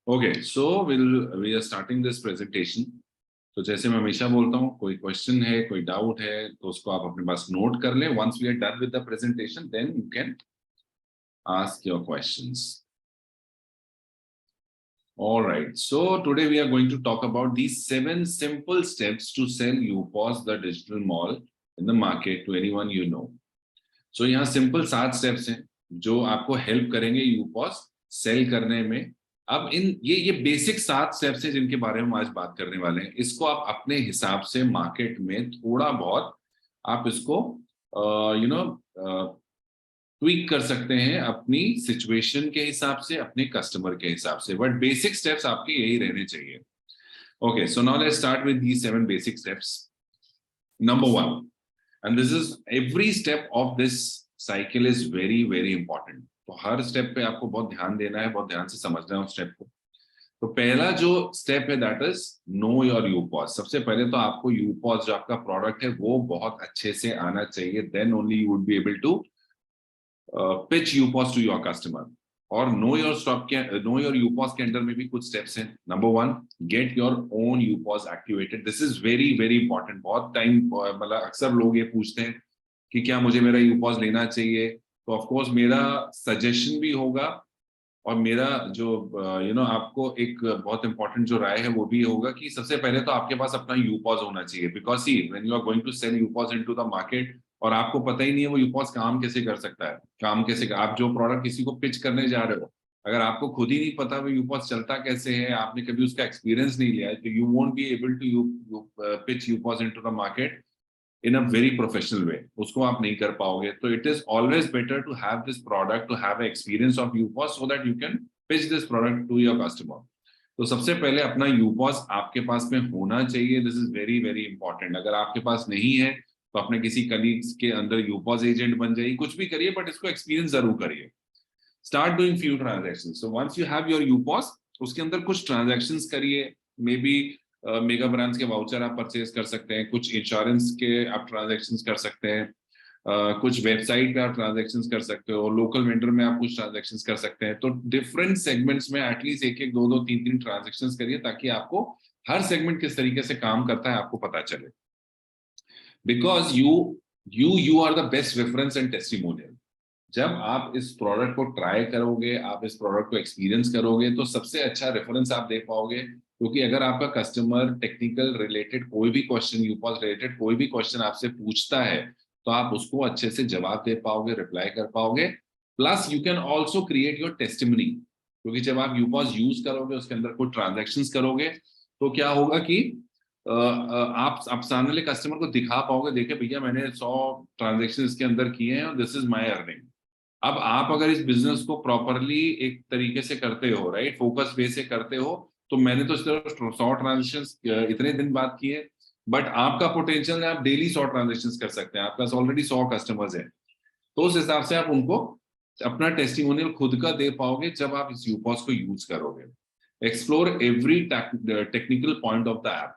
Okay, so we are starting this presentation. तो जैसे मैं हमेशा बोलता हूँ, कोई क्वेश्चन है, कोई डाउट है, तो उसको आप अपने पास नोट कर लें। Once we are done with the presentation, then you can ask your questions. All right. So today we are going to talk about these 7 simple steps to sell UPOS, the digital mall, in the market to anyone you know. So यहाँ simple 7 steps हैं जो आपको help करेंगे यूपॉस cell करने में। अब इन ये basic 7 steps हैं जिनके बारे में हम आज बात करने वाले हैं। इसको आप अपने हिसाब से मार्केट में थोड़ा बहुत आप इसको यू नो ट्वीक कर सकते हैं अपनी सिचुएशन के हिसाब से, अपने कस्टमर के हिसाब से, बट बेसिक स्टेप्स आपके यही रहने चाहिए। Okay, so now let's start with these 7 basic steps. Number 1, and this is every step of this cycle is very very important. तो हर स्टेप पे आपको बहुत ध्यान देना है, बहुत ध्यान से समझना है उस स्टेप को। तो पहला जो स्टेप है दैट इज नो योर यूपॉस। सबसे पहले तो आपको यूपॉस जो आपका प्रोडक्ट है वो बहुत अच्छे से आना चाहिए, then only you would be able to pitch UPOS to your customer. और नो योर स्टॉप के नो योर यूपॉस के अंदर में भी कुछ स्टेप्स हैं। Number 1, get your own UPOS activated. This is very very important. बहुत टाइम मतलब अक्सर लोग ये पूछते हैं कि क्या मुझे मेरा यूपॉस लेना चाहिए। तो ऑफ कोर्स मेरा सजेशन भी होगा और मेरा जो आपको एक बहुत इंपॉर्टेंट जो राय है वो भी होगा कि सबसे पहले तो आपके पास अपना यूपॉस होना चाहिए। Because see when you are going to sell UPOS into the market और आपको पता ही नहीं है वो यूपॉस काम कैसे कर सकता है, काम कैसे आप जो प्रोडक्ट किसी को पिच करने जा रहे हो, अगर आपको खुद ही नहीं पता वो यूपॉस चलता कैसे है, आपने कभी उसका एक्सपीरियंस नहीं लिया है, तो you won't be able to you pitch UPOS into the market in a very professional way. उसको आप नहीं कर पाओगे। तो it is always better to have this product, to have experience of UPOS so that you can pitch this product to your customer. तो सबसे पहले अपना यूपॉस आपके पास में होना चाहिए। This is very very important. अगर आपके पास नहीं है तो अपने किसी कलीग्स के अंदर यूपॉस एजेंट बन जाइए, कुछ भी करिए, बट इसको एक्सपीरियंस जरूर करिए। Start doing few transaction. So once you have your UPOS, उसके अंदर कुछ ट्रांजेक्शन करिए। मे बी मेगा ब्रांड्स के वाउचर आप परचेज कर सकते हैं, कुछ इंश्योरेंस के आप ट्रांजेक्शन कर सकते हैं, कुछ वेबसाइट पे आप ट्रांजेक्शन कर सकते हो, लोकल वेंडर में आप कुछ ट्रांजेक्शन कर सकते हैं। तो डिफरेंट सेगमेंट्स में एटलीस्ट एक एक दो दो तीन तीन ट्रांजेक्शन करिए ताकि आपको हर सेगमेंट किस तरीके से काम करता है आपको पता चले। Because you are the best reference and testimonial. जब आप इस प्रोडक्ट को ट्राई करोगे, आप इस प्रोडक्ट को एक्सपीरियंस करोगे, तो सबसे अच्छा रेफरेंस आप दे पाओगे। क्योंकि अगर आपका कस्टमर टेक्निकल रिलेटेड कोई भी क्वेश्चन, यूपॉस रिलेटेड कोई भी क्वेश्चन आपसे पूछता है, तो आप उसको अच्छे से जवाब दे पाओगे, रिप्लाई कर पाओगे। Plus you can also create your testimony. क्योंकि जब आप यूपॉस यूज करोगे, उसके अंदर कोई ट्रांजेक्शन करोगे, तो क्या होगा कि आप सामने वाले कस्टमर को दिखा पाओगे, देखे भैया मैंने 100 ट्रांजेक्शन इसके अंदर किए हैं और दिस इज माई अर्निंग। अब आप अगर इस बिजनेस को प्रॉपरली एक तरीके से करते हो, राइट, फोकस वे से करते हो, तो मैंने तो सिर्फ 100 ट्रांजेक्शन इतने दिन बाद किए, बट आपका पोटेंशियल है आप डेली 100 ट्रांजेक्शन कर सकते हैं। आपके पास ऑलरेडी 100 कस्टमर्स हैं, तो उस हिसाब से आप उनको अपना टेस्टिमोनियल खुद का दे पाओगे जब आप इस यूपॉस को यूज करोगे। Explore every technical point of the app.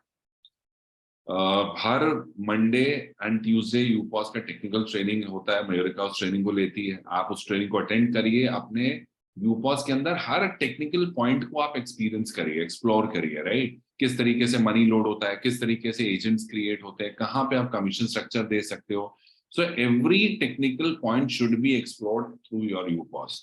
हर मंडे एंड ट्यूसडे यूपॉस का टेक्निकल ट्रेनिंग होता है, अमेरिका उस ट्रेनिंग को लेती है। आप उस ट्रेनिंग को अटेंड करिए, अपने यूपॉस के अंदर हर टेक्निकल पॉइंट को आप एक्सपीरियंस करिए, एक्सप्लोर करिए, राइट। किस तरीके से मनी लोड होता है, किस तरीके से एजेंट्स क्रिएट होते हैं, कहाँ पे आप कमीशन स्ट्रक्चर दे सकते हो। So every technical point should be explored through your UPOS.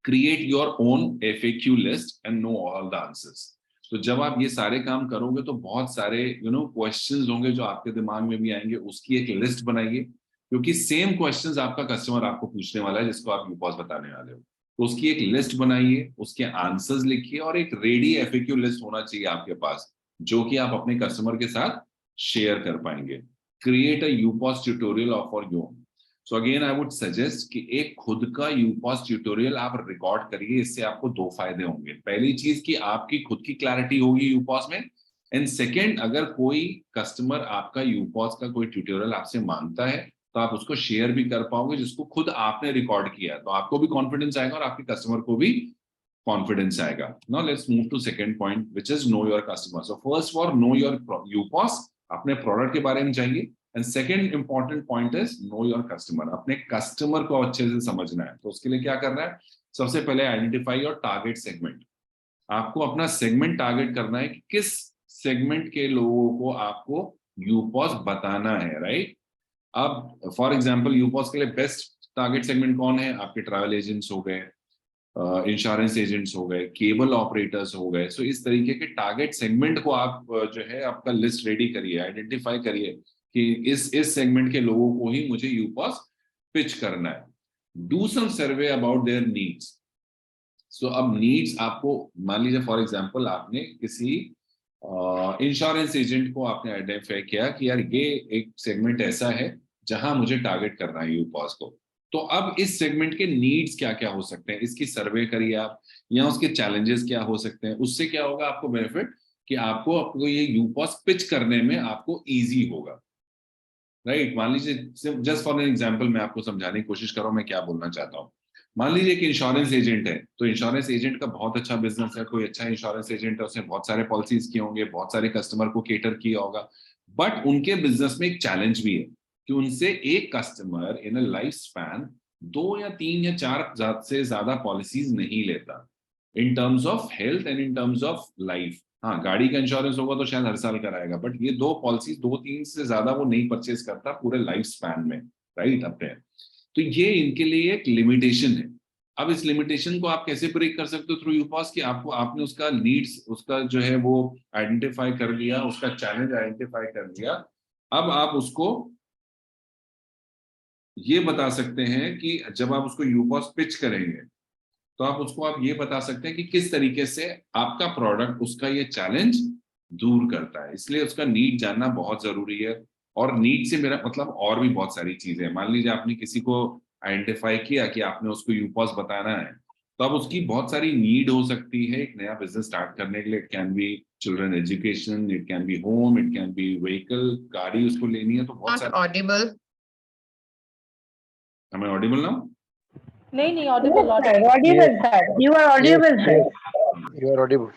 Create your own FAQ list and know all the answers. तो जब आप ये सारे काम करोगे तो बहुत सारे क्वेश्चंस होंगे जो आपके दिमाग में भी आएंगे, उसकी एक लिस्ट बनाइए। क्योंकि सेम क्वेश्चंस आपका कस्टमर आपको पूछने वाला है जिसको आप यूपॉस बताने वाले हो, तो उसकी एक लिस्ट बनाइए, उसके आंसर्स लिखिए और एक रेडी FAQ लिस्ट होना चाहिए आपके पास जो कि आप अपने कस्टमर के साथ शेयर कर पाएंगे। Create a UPOS tutorial of for your. So again I would suggest कि एक खुद का यूपॉस ट्यूटोरियल आप रिकॉर्ड करिए। इससे आपको 2 फायदे होंगे। पहली चीज कि आपकी खुद की क्लैरिटी होगी यूपॉस में, एंड सेकेंड, अगर कोई कस्टमर आपका यूपॉस का कोई ट्यूटोरियल आपसे मांगता है तो आप उसको शेयर भी कर पाओगे जिसको खुद आपने रिकॉर्ड किया है। तो आपको भी कॉन्फिडेंस आएगा और आपके कस्टमर को भी कॉन्फिडेंस आएगा। Now let's move to second point which is know your customer. So first for know your UPOS, अपने प्रोडक्ट के बारे में जानिए। And second important point is know your customer. अपने कस्टमर को अच्छे से समझना है। तो उसके लिए क्या करना है, सबसे पहले आइडेंटिफाई योर टारगेट सेगमेंट। आपको अपना सेगमेंट टारगेट करना है कि किस सेगमेंट के लोगों को आपको यूपॉस बताना है, राइट। अब फॉर एग्जांपल यूपॉस के लिए बेस्ट टारगेट सेगमेंट कौन है? आपके ट्रैवल एजेंट्स हो गए, इंश्योरेंस एजेंट्स हो गए, केबल ऑपरेटर्स हो गए। सो इस तरीके के टारगेट सेगमेंट को आप जो है आपका लिस्ट रेडी करिए, आइडेंटिफाई करिए कि इस सेगमेंट के लोगों को ही मुझे यूपॉस पिच करना है। Do some survey about their needs. So अब नीड्स आपको, मान लीजिए फॉर एग्जांपल आपने किसी इंश्योरेंस एजेंट को आपने आइडेंटिफाई किया कि यार ये एक सेगमेंट ऐसा है जहां मुझे टारगेट करना है यूपॉस को। तो अब इस सेगमेंट के नीड्स क्या क्या हो सकते हैं, इसकी सर्वे करिए आप, या उसके चैलेंजेस क्या हो सकते हैं। उससे क्या होगा आपको बेनिफिट कि आपको ये यूपॉस पिच करने में आपको इजी होगा, राइट। मान लीजिए जस्ट फॉर एन एग्जांपल मैं आपको समझाने की कोशिश कर रहा हूं मैं क्या बोलना चाहता हूं। मान लीजिए कि इंश्योरेंस एजेंट है, तो इंश्योरेंस एजेंट का बहुत अच्छा बिजनेस है, कोई अच्छा इंश्योरेंस एजेंट है, उसने बहुत सारे पॉलिसीज किए होंगे, बहुत सारे कस्टमर को केटर किया होगा। बट उनके बिजनेस में एक चैलेंज भी है कि उनसे एक customer in a life span 2 या 3 या 4 से ज्यादा पॉलिसीज नहीं लेता, in terms of health and in terms of life. हाँ, गाड़ी का इंश्योरेंस होगा तो शायद हर साल कराएगा, बट ये 2 पॉलिसी 2-3 से ज्यादा वो नहीं परचेज करता पूरे लाइफ स्पैन में, राइट अपने। तो ये इनके लिए एक लिमिटेशन है। अब इस लिमिटेशन को आप कैसे ब्रेक कर सकते हो? थ्रू यूपॉस कि आपको आपने उसका नीड्स, उसका जो है वो आइडेंटिफाई कर लिया, उसका चैलेंज आइडेंटिफाई कर लिया। अब आप उसको ये बता सकते हैं कि जब आप उसको यूपॉस पिच करेंगे तो आप उसको आप ये बता सकते हैं कि किस तरीके से आपका प्रोडक्ट उसका ये चैलेंज दूर करता है। इसलिए उसका नीड जानना बहुत जरूरी है। और नीड से मेरा मतलब और भी बहुत सारी चीजें हैं। मान लीजिए आपने किसी को आइडेंटिफाई किया कि आपने उसको यूपॉस बताना है, तो अब उसकी बहुत सारी नीड हो सकती है एक नया बिजनेस स्टार्ट करने के लिए। It can B children education, it can B home, it can B vehicle, गाड़ी उसको लेनी है, तो बहुत Not सारी। audible. Am I audible now? नहीं नहीं, Yes, Audible sir. Audible. Audible, sir. You are audible, sir. You are audible.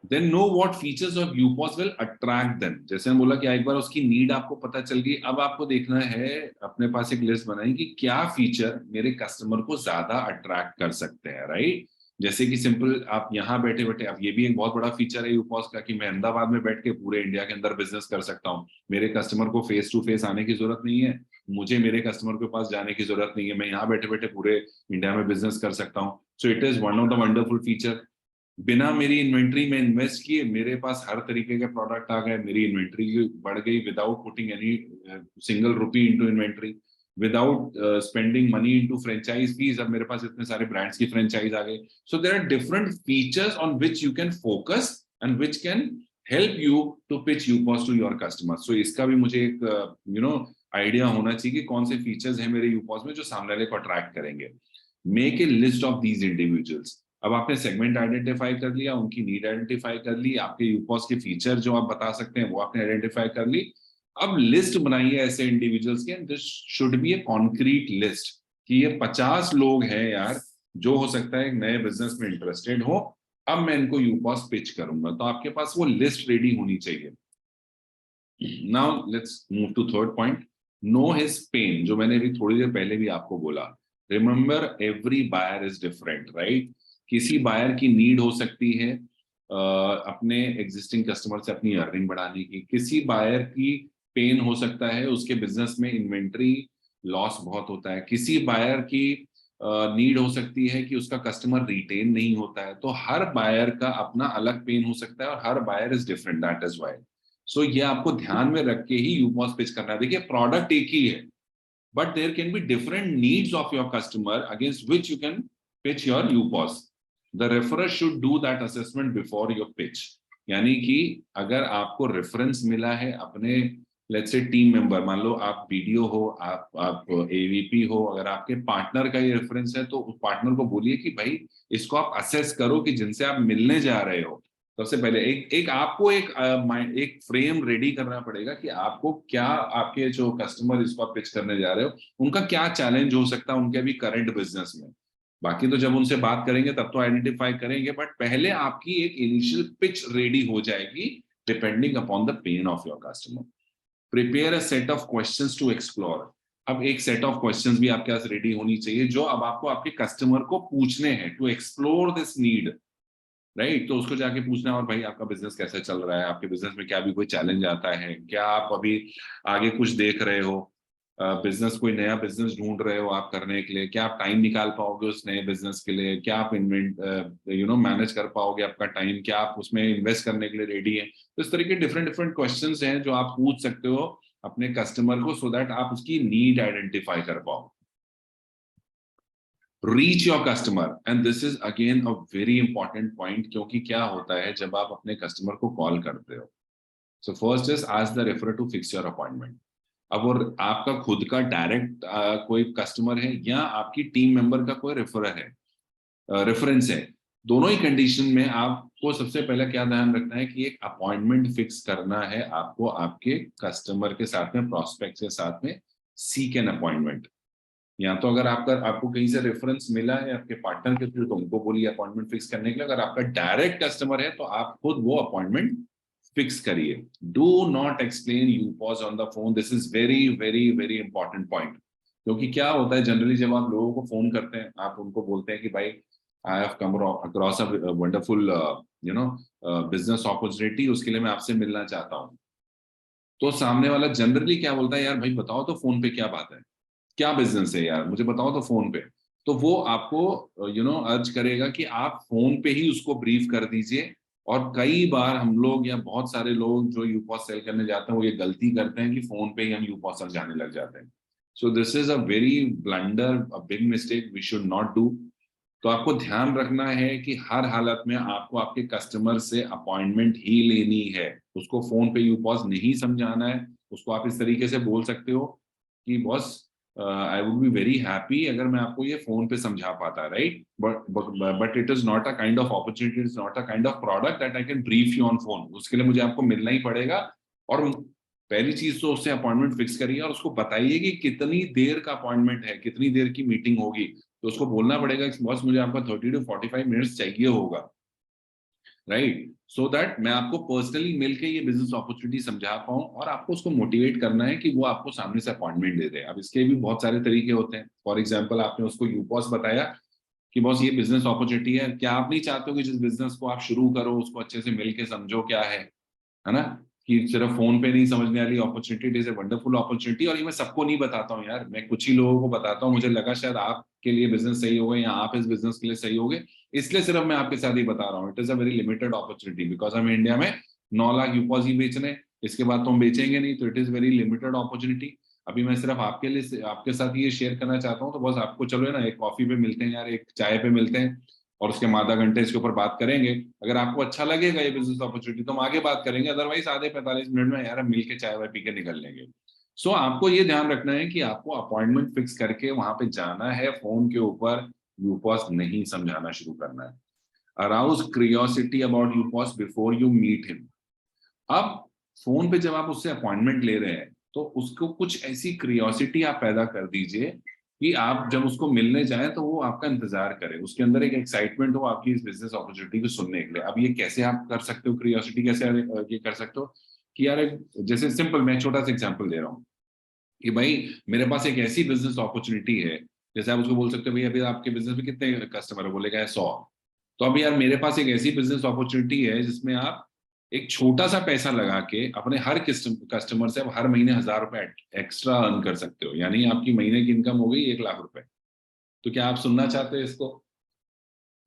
Then know what features of UPOS will attract them। जैसे हम बोला कि एक बार उसकी नीड आपको पता चल गई, अब आपको देखना है, अपने पास एक लिस्ट बनाई कि क्या फीचर मेरे कस्टमर को ज्यादा अट्रैक्ट कर सकते हैं, राइट। जैसे कि सिंपल आप यहाँ बैठे बैठे, अब ये भी एक बहुत बड़ा फीचर है यूपॉस का कि मैं अहमदाबाद में बैठ के पूरे इंडिया के अंदर बिजनेस कर सकता हूँ। मेरे कस्टमर को फेस टू फेस आने की जरूरत नहीं है, मुझे मेरे कस्टमर के पास जाने की जरूरत नहीं है, मैं यहाँ बैठे बैठे पूरे इंडिया में बिजनेस कर सकता हूँ। So it is one of the wonderful feature. बिना मेरी इन्वेंट्री में इन्वेस्ट किए मेरे पास हर तरीके के प्रोडक्ट आ गए, मेरी इन्वेंट्री बढ़ गई without putting any single rupee into inventory, without spending money into franchise fees. अब मेरे पास इतने सारे ब्रांड्स की फ्रेंचाइज आ गई। So there are different features on which you can focus and which can help you to pitch UPOS to your customer. So इसका भी मुझे एक आइडिया होना चाहिए कि कौन से फीचर्स हैं मेरे यूपॉस में जो सामने वाले को अट्रैक्ट करेंगे। Make a list of these individuals. अब आपने सेगमेंट आइडेंटिफाई कर लिया, उनकी नीड आइडेंटिफाई कर ली, आपके यूपॉस के फीचर जो आप बता सकते हैं वो आपने आइडेंटिफाई कर ली। अब लिस्ट बनाइए ऐसे इंडिविजुअल्स की, this should be A concrete list कि ये 50 लोग हैं यार जो हो सकता है एक नए बिजनेस में इंटरेस्टेड हो, अब मैं इनको यूपॉस पिच करूंगा। तो आपके पास वो लिस्ट रेडी होनी चाहिए। Now let's move to third point, know his pain, जो मैंने अभी थोड़ी देर पहले भी आपको बोला। Remember every buyer is different, right. किसी बायर की नीड हो सकती है अपने एग्जिस्टिंग कस्टमर से अपनी अर्निंग बढ़ाने की, किसी बायर की पेन हो सकता है उसके बिजनेस में इन्वेंट्री लॉस बहुत होता है, किसी बायर की नीड हो सकती है कि उसका कस्टमर रिटेन नहीं होता है। तो हर बायर का अपना अलग पेन हो सकता है और हर buyer is different, that is why. So ये आपको ध्यान में रख के ही यूपॉस पिच करना है। देखिए प्रोडक्ट एक ही है, but there can be different needs of your customer against which you can pitch your UPOS. The referrer should do that assessment before your pitch. यानी कि अगर आपको रेफरेंस मिला है अपने लेट्स से टीम मेंबर, मान लो आप बीडीओ हो, आप एवीपी हो, अगर आपके पार्टनर का ये रेफरेंस है तो उस पार्टनर को बोलिए कि भाई इसको आप असेस करो कि जिनसे आप मिलने जा रहे हो। सबसे पहले एक आपको एक फ्रेम रेडी करना पड़ेगा कि आपको क्या, आपके जो कस्टमर इसको आप पिच करने जा रहे हो उनका क्या चैलेंज हो सकता है उनके अभी करंट बिजनेस में। बाकी तो जब उनसे बात करेंगे तब तो आइडेंटिफाई करेंगे, बट पहले आपकी एक इनिशियल पिच रेडी हो जाएगी depending upon the pain of your customer. Prepare a set of questions to explore. अब एक सेट ऑफ क्वेश्चंस भी आपके पास रेडी होनी चाहिए जो अब आपको आपके कस्टमर को पूछने हैं, to explore this need, right. तो उसको जाके पूछना है, और भाई आपका बिजनेस कैसे चल रहा है, आपके बिजनेस में क्या भी कोई चैलेंज आता है क्या, आप अभी आगे कुछ देख रहे हो, बिजनेस कोई नया बिजनेस ढूंढ रहे हो आप करने के लिए, क्या आप टाइम निकाल पाओगे उस नए बिजनेस के लिए, क्या आप इन्वेंट मैनेज कर पाओगे आपका टाइम, क्या आप उसमें इन्वेस्ट करने के लिए रेडी है। तो इस तरह के डिफरेंट डिफरेंट क्वेश्चंस हैं जो आप पूछ सकते हो अपने कस्टमर को, सो दैट आप उसकी नीड आइडेंटिफाई कर पाओ। Reach your customer, and this is again a very important point, क्योंकि क्या होता है जब आप अपने कस्टमर को कॉल करते हो, so first is ask the referrer to fix your appointment. अब वो आपका खुद का डायरेक्ट कोई कस्टमर है या आपकी टीम मेंबर का कोई रेफरर है, रेफरेंस है, दोनों ही कंडीशन में आपको सबसे पहले क्या ध्यान रखना है कि एक अपॉइंटमेंट फिक्स करना है आपको आपके कस्टमर के साथ में, प्रोस्पेक्ट के साथ में, सीक एन अपॉइंटमेंट। या तो अगर आपको कहीं से रेफरेंस मिला है आपके पार्टनर के थ्रू, तो उनको बोलिए अपॉइंटमेंट फिक्स करने के लिए। अगर आपका डायरेक्ट कस्टमर है तो आप खुद वो अपॉइंटमेंट फिक्स करिए। Do not explain UPOS on the phone, this is very very very important point. क्योंकि क्या होता है जनरली जब आप लोगों को फोन करते हैं, आप उनको बोलते हैं कि भाई I have come across a wonderful business opportunity, उसके लिए मैं आपसे मिलना चाहता हूँ। तो सामने वाला जनरली क्या बोलता है, यार भाई बताओ तो फोन पे क्या बात है, क्या बिजनेस है यार, मुझे बताओ तो फोन पे। तो वो आपको अर्ज करेगा कि आप फोन पे ही उसको ब्रीफ कर दीजिए। और कई बार हम लोग या बहुत सारे लोग जो यूपॉस सेल करने जाते हैं वो ये गलती करते हैं कि फोन पे ही हम यूपॉस जाने लग जाते हैं। So this is a very blunder, a big mistake we should not do. तो आपको ध्यान रखना है कि हर हालत में आपको आपके कस्टमर से अपॉइंटमेंट ही लेनी है, उसको फोन पे यूपॉस नहीं समझाना है। उसको आप इस तरीके से बोल सकते हो कि boss I would be very happy अगर मैं आपको ये फोन पे समझा पाता, right, but it is not a kind of opportunity, it is not a kind of product that I can brief you on phone. उसके लिए मुझे आपको मिलना ही पड़ेगा। और पहली चीज तो उससे अपॉइंटमेंट फिक्स करिए और उसको बताइए कि कितनी देर का अपॉइंटमेंट है, कितनी देर की मीटिंग होगी। तो उसको बोलना पड़ेगा कि बॉस मुझे आपका 30 to 45 मिनट्स चाहिए होगा, राइट, सो दैट मैं आपको पर्सनली मिलके ये बिजनेस अपॉर्चुनिटी समझा पाऊं, और आपको उसको मोटिवेट करना है कि वो आपको सामने से अपॉइंटमेंट दे दे। अब इसके भी बहुत सारे तरीके होते हैं। फॉर एग्जाम्पल आपने उसको यूपॉस बताया कि बॉस ये बिजनेस अपॉर्चुनिटी है, क्या आप नहीं चाहते हो कि जिस बिजनेस को आप शुरू करो उसको अच्छे से मिलके समझो क्या है ना, कि सिर्फ फोन पे नहीं समझने वाली opportunity, it is a wonderful opportunity. और ये मैं सबको नहीं बताता हूँ यार, मैं कुछ ही लोगों को बताता हूँ, मुझे लगा शायद आपके लिए बिजनेस सही होगा या आप इस बिजनेस के लिए सही होगे, इसलिए सिर्फ मैं आपके साथ ही बता रहा हूँ। It is a very limited opportunity because हम इंडिया में 9 लाख यूपॉस ही बेच रहे हैं, इसके बाद तो हम बेचेंगे नहीं, तो it is very limited opportunity. अभी मैं सिर्फ आपके लिए आपके साथ ये शेयर करना चाहता हूँ। तो बस आपको चलो है ना, एक कॉफी पे मिलते हैं यार, एक चाय पे मिलते हैं, और उसके हम आधा घंटे इसके ऊपर बात करेंगे। अगर आपको अच्छा लगेगा ये बिजनेस अपॉर्चुनिटी तो हम आगे बात करेंगे, अदरवाइज आधे 45 मिनट में यार हम मिलके चाय वाय पी के निकल लेंगे। सो आपको ये ध्यान रखना है कि आपको अपॉइंटमेंट फिक्स करके वहां पे जाना है, फोन के ऊपर यूपॉस नहीं समझाना शुरू करना है। Arouse curiosity about UPOS before you meet him. अब फोन पे जब आप उससे अपॉइंटमेंट ले रहे हैं तो उसको कुछ ऐसी क्यूरियोसिटी आप पैदा कर दीजिए कि आप जब उसको मिलने जाएं तो वो आपका इंतजार करे, उसके अंदर एक एक्साइटमेंट हो आपकी इस बिजनेस अपॉर्चुनिटी को सुनने के लिए। अब ये कैसे आप कर सकते हो, क्यूरियोसिटी कैसे ये कर सकते हो कि यार जैसे सिंपल मैं छोटा सा एग्जांपल दे रहा हूँ कि भाई मेरे पास एक ऐसी बिजनेस अपॉर्चुनिटी है। जैसे आप उसको बोल सकते हो भाई अभी आपके बिजनेस में कितने कस्टमर है, बोलेगा 100। तो अभी यार मेरे पास एक ऐसी बिजनेस अपॉर्चुनिटी है जिसमें आप एक छोटा सा पैसा लगा के अपने हर कस्टमर से आप हर महीने 1,000 रुपए एक्स्ट्रा अर्न कर सकते हो, यानी आपकी महीने की इनकम हो गई 1 लाख रुपए। तो क्या आप सुनना चाहते हो इसको?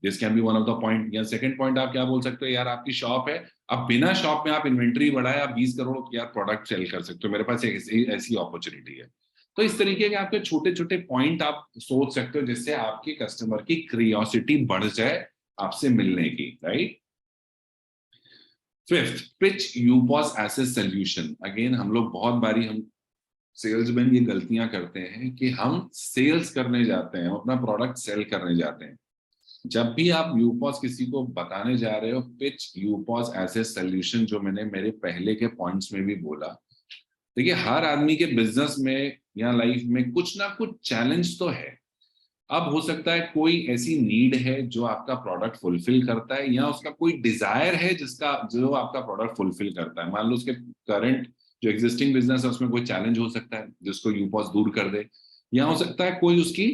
This can be one of the point. या सेकंड पॉइंट आप क्या बोल सकते हो, यार आपकी शॉप है, अब बिना शॉप में आप इन्वेंट्री बढ़ाए आप 20 करोड़ यार प्रोडक्ट सेल कर सकते हो, मेरे पास एक ऐसी अपॉर्चुनिटी है। तो इस तरीके के आपके छोटे छोटे पॉइंट आप सोच सकते हो जिससे आपके कस्टमर की क्यूरियोसिटी बढ़ जाए आपसे मिलने की, right. Fifth, pitch UPOS as a solution. Again हम लोग बहुत बारी हम सेल्समैन ये गलतियां करते हैं कि हम सेल्स करने जाते हैं, हम अपना प्रोडक्ट सेल करने जाते हैं। जब भी आप यूपॉस किसी को बताने जा रहे हो, pitch UPOS as a solution, जो मैंने मेरे पहले के पॉइंट्स में भी बोला। देखिए हर आदमी के बिजनेस में या लाइफ में कुछ ना कुछ चैलेंज तो है। अब हो सकता है कोई ऐसी नीड है जो आपका प्रोडक्ट फुलफिल करता है, या उसका कोई डिजायर है जिसका जो आपका प्रोडक्ट फुलफिल करता है। मान लो उसके करंट जो एग्जिस्टिंग बिजनेस है उसमें कोई चैलेंज हो सकता है जिसको यूपॉस दूर कर दे, या हो सकता है कोई उसकी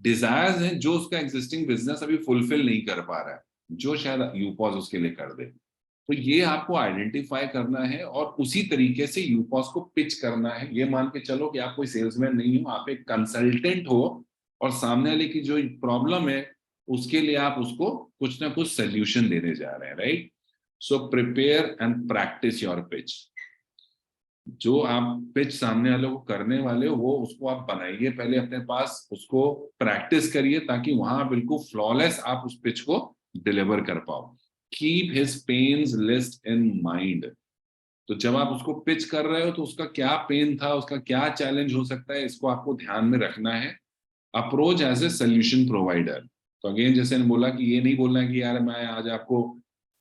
डिजायर्स हैं जो उसका एग्जिस्टिंग बिजनेस अभी फुलफिल नहीं कर पा रहा है, जो शायद यूपॉस उसके लिए कर दे। तो ये आपको आइडेंटिफाई करना है और उसी तरीके से यूपॉस को पिच करना है। ये मान के चलो कि आप कोई सेल्समैन नहीं हो, आप एक कंसल्टेंट हो और सामने वाले की जो प्रॉब्लम है उसके लिए आप उसको कुछ ना कुछ सोल्यूशन देने जा रहे हैं, right. So prepare and practice your pitch. जो आप पिच सामने वाले को करने वाले हो वो उसको आप बनाइए पहले अपने पास, उसको प्रैक्टिस करिए ताकि वहां बिल्कुल फ्लॉलेस आप उस पिच को डिलीवर कर पाओ। Keep his pains list in mind. तो जब आप उसको पिच कर रहे हो तो उसका क्या पेन था, उसका क्या चैलेंज हो सकता है, इसको आपको ध्यान में रखना है। Approach as a solution provider. तो अगेन जैसे मैंने बोला कि ये नहीं बोलना है कि यार मैं आज आपको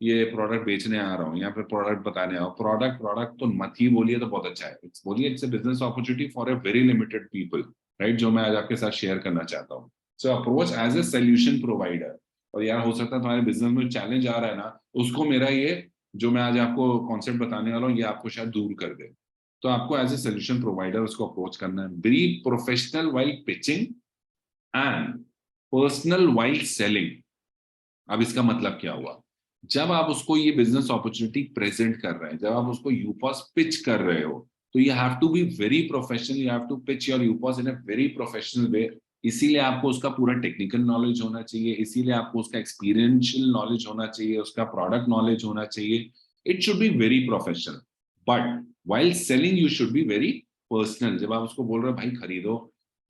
ये प्रोडक्ट बेचने आ रहा हूँ या फिर प्रोडक्ट बताने आ रहा हूँ। प्रोडक्ट प्रोडक्ट तो मत ही बोलिए तो बहुत अच्छा है। बोलिए it's a business opportunity for a very limited people, right, जो मैं आज आपके साथ शेयर करना चाहता हूँ। So approach as a solution provider. और यार हो सकता है तुम्हारे बिजनेस में चैलेंज आ रहा है ना, उसको मेरा ये जो मैं आज आपको कॉन्सेप्ट बताने वाला हूँ ये आपको शायद दूर कर दे। तो आपको एज ए सोल्यूशन प्रोवाइडर उसको अप्रोच करना है। Be professional while pitching and personal while selling. अब इसका मतलब क्या हुआ, जब आप उसको ये बिजनेस अपॉर्चुनिटी प्रेजेंट कर रहे हैं, जब आप उसको यूपॉस पिच कर रहे हो, तो you have to be very professional, you have to pitch your UPOS in a very professional way. इसीलिए आपको उसका पूरा टेक्निकल नॉलेज होना चाहिए, इसीलिए आपको उसका एक्सपीरियंशियल नॉलेज होना चाहिए, उसका प्रोडक्ट नॉलेज होना चाहिए। It should be very professional, but while selling you should be very personal. जब आप उसको बोल रहे हो भाई खरीदो,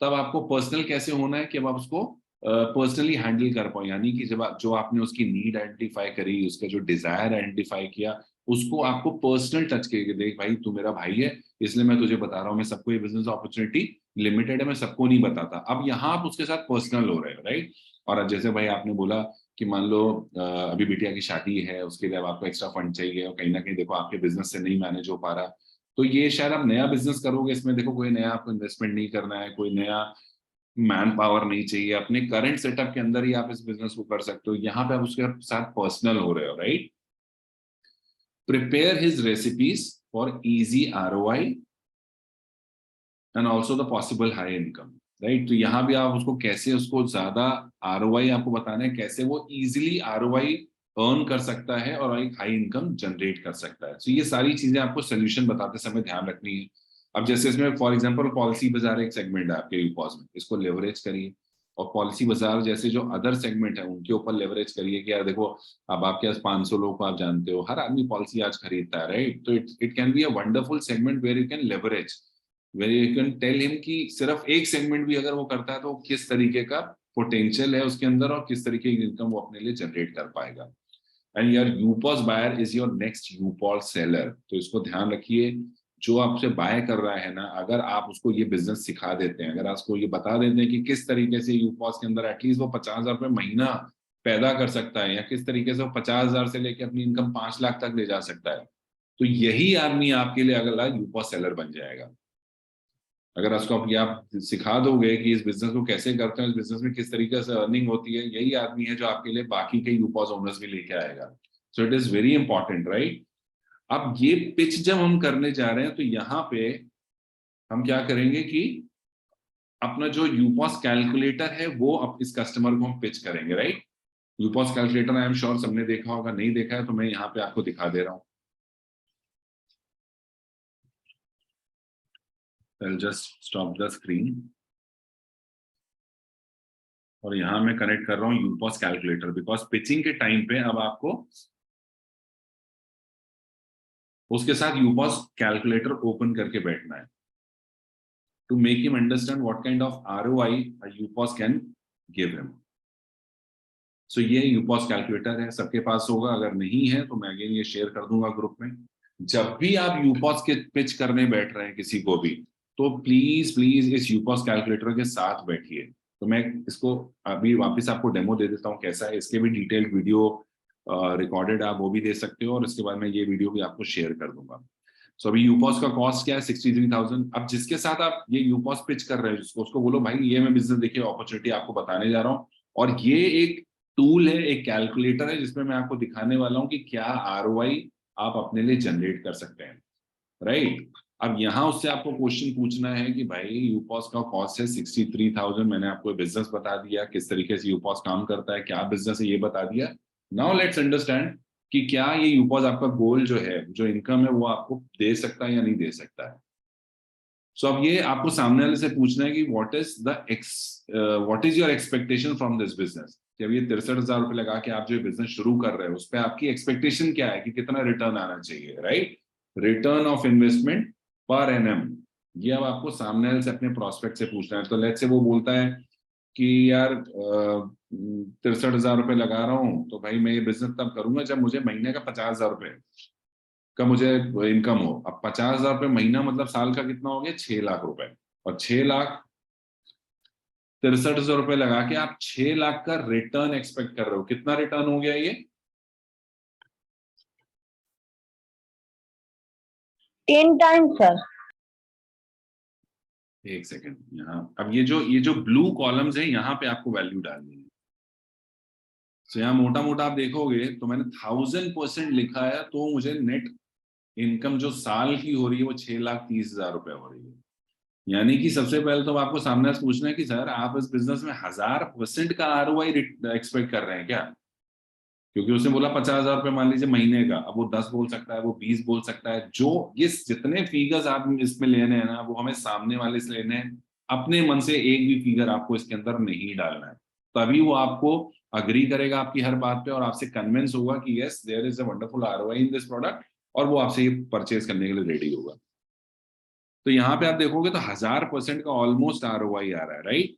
तब आपको पर्सनल कैसे होना है कि अब आप उसको पर्सनली हैंडल कर पाओ। यानी कि जब जो आपने उसकी नीड आइडेंटिफाई करी, उसका जो डिजायर आइडेंटिफाई किया, उसको आपको पर्सनल टच करके, देख भाई तू मेरा भाई है इसलिए मैं तुझे बता रहा हूँ, मैं सबको ये बिजनेस अपॉर्चुनिटी लिमिटेड है, मैं सबको नहीं बताता। अब यहाँ आप उसके साथ पर्सनल हो रहे हो, राइट। और अब जैसे भाई आपने बोला कि मान लो अभी बिटिया की शादी है, उसके लिए अब आपको एक्स्ट्रा फंड चाहिए और कहीं ना कहीं देखो आपके बिजनेस से नहीं मैनेज हो पा रहा, तो ये शायद आप नया बिजनेस करोगे, इसमें देखो कोई नया आपको इन्वेस्टमेंट नहीं करना है, कोई नया मैन पावर नहीं चाहिए, अपने करंट सेटअप के अंदर ही आप इस बिजनेस को कर सकते हो। यहाँ पे आप उसके साथ पर्सनल हो रहे हो, right. Prepare his recipes for easy ROI and also the possible high income, right. तो यहाँ भी आप उसको कैसे, उसको ज्यादा आरओआई आपको बताना है, कैसे वो इजिली आरओआई अर्न कर सकता है और एक हाई इनकम जनरेट कर सकता है। तो ये सारी चीजें आपको सोल्यूशन बताते समय ध्यान रखनी है। अब जैसे इसमें फॉर एग्जांपल पॉलिसी बाजार एक सेगमेंट है आपके यूपॉस में, इसको लेवरेज करिए। और पॉलिसी बाजार जैसे जो अदर सेगमेंट है उनके ऊपर लेवरेज करिए कि यार देखो अब आपके पास 500 लोग को आप जानते हो, हर आदमी पॉलिसी आज खरीदता है, राइट। तो it can be a wonderful segment where you can leverage, where you can tell him कि सिर्फ एक सेगमेंट भी अगर वो करता है तो किस तरीके का पोटेंशियल है उसके अंदर और किस तरीके की इनकम वो अपने लिए जनरेट कर पाएगा। And your UPOS buyer is your next UPOS seller. तो इसको ध्यान रखिए, जो आपसे बाय कर रहा है ना, अगर आप उसको ये बिजनेस सिखा देते हैं, अगर आप उसको ये बता देते हैं कि किस तरीके से यूपॉस के अंदर एटलीस्ट वो 50,000 रुपये महीना पैदा कर सकता है, या किस तरीके से वो 50,000 से लेकर अपनी इनकम 5 लाख तक ले जा सकता है, तो यही आदमी आपके लिए अगला यूपॉस सेलर बन जाएगा। अगर उसको आप सिखा दोगे कि इस बिजनेस को कैसे करते हैं, इस बिजनेस में किस तरीके से अर्निंग होती है, यही आदमी है जो आपके लिए बाकी के यूपॉस ओनर्स भी लेके आएगा। So it is very important, right. अब ये पिच जब हम करने जा रहे हैं तो यहाँ पे हम क्या करेंगे कि अपना जो यूपॉस कैलकुलेटर है वो अब इस कस्टमर को हम पिच करेंगे, right. UPOS calculator I am sure सबने देखा होगा, नहीं देखा है तो मैं यहाँ पे आपको दिखा दे रहा हूँ। I'll just stop the screen। और यहाँ मैं कनेक्ट कर रहा हूँ यूपॉस कैलकुलेटर, बिकॉज पिचिंग के टाइम पे अब आपको उसके साथ यूपॉस कैलकुलेटर ओपन करके बैठना है to make him understand what kind of ROI UPOS can give him. So ये यूपॉस कैलकुलेटर है, सबके पास होगा, अगर नहीं है तो मैं अगेन ये शेयर कर दूंगा ग्रुप में। जब भी आप यूपॉस के पिच करने बैठ रहे हैं किसी को भी, तो प्लीज प्लीज इस यूपॉस कैलकुलेटर के साथ बैठिए। तो मैं इसको अभी वापस आपको डेमो दे देता हूँ कैसा है, इसके भी डिटेल्ड वीडियो रिकॉर्डेड आप वो भी दे सकते हो और इसके बाद मैं ये वीडियो भी आपको शेयर कर दूंगा। सो अभी यूपॉस का कॉस्ट क्या है, 63,000। अब जिसके साथ आप ये यूपॉस पिच कर रहे हो जिसको, उसको बोलो भाई ये मैं बिजनेस देखिए अपॉर्चुनिटी आपको बताने जा रहा हूँ, और ये एक टूल है, एक कैलकुलेटर है जिसमें मैं आपको दिखाने वाला हूँ कि क्या आरओआई आप अपने लिए जनरेट कर सकते हैं, राइट। अब यहाँ उससे आपको क्वेश्चन पूछना है कि भाई यूपॉस का कॉस्ट है 63,000, मैंने आपको बिजनेस बता दिया, किस तरीके से यूपॉस काम करता है, क्या बिजनेस है ये बता दिया। नाउ लेट्स अंडरस्टैंड कि क्या ये यूपॉस आपका गोल जो है, जो इनकम है, वो आपको दे सकता है या नहीं दे सकता है। सो अब ये आपको सामने वाले से पूछना है कि what is your expectation from this business. जब ये 63,000 रुपये लगा के आप जो बिजनेस शुरू कर रहे हो, उस पर आपकी एक्सपेक्टेशन क्या है कि कितना रिटर्न आना चाहिए, राइट? रिटर्न ऑफ इन्वेस्टमेंट पर एनएम, ये अब आपको सामने वाले से अपने प्रोस्पेक्ट से पूछना है। तो लेट्स से वो बोलता है कि यार 63,000 रुपये लगा रहा हूँ, तो भाई मैं ये बिजनेस तब करूंगा जब मुझे महीने का 50,000 रुपये का मुझे इनकम हो। अब 50,000 रुपये महीना मतलब साल का कितना हो गया, 6 लाख रुपए। और 6 लाख 63,000 रुपये लगा के आप 6 लाख का रिटर्न एक्सपेक्ट कर रहे हो। कितना रिटर्न हो गया ये? 10 times, sir. एक सेकेंड, यहाँ अब ये जो ब्लू कॉलम्स है, यहाँ पे आपको वैल्यू डालनी है। तो यहाँ मोटा मोटा आप देखोगे तो मैंने 1000% लिखा है, तो मुझे नेट इनकम जो साल की हो रही है वो 6,30,000 रुपये हो रही है। यानी कि सबसे पहले तो आपको सामने से पूछना है कि सर आप इस बिजनेस में 1000% का आरओआई एक्सपेक्ट कर रहे हैं क्या? क्योंकि उसने बोला 50,000 रुपये मान लीजिए महीने का, अब वो 10 बोल सकता है, वो 20 बोल सकता है। जो ये जितने फिगर्स आप इसमें लेने हैं ना, वो हमें सामने वाले से लेने हैं। अपने मन से एक भी फिगर आपको इसके अंदर नहीं डालना है, तभी वो आपको अग्री करेगा आपकी हर बात पे और आपसे कन्विंस होगा कि yes there is a wonderful ROI in this product, और वो आपसे ये परचेज करने के लिए रेडी होगा। तो यहाँ पे आप देखोगे तो 1000% का ऑलमोस्ट आरओआई आ रहा है, राइट?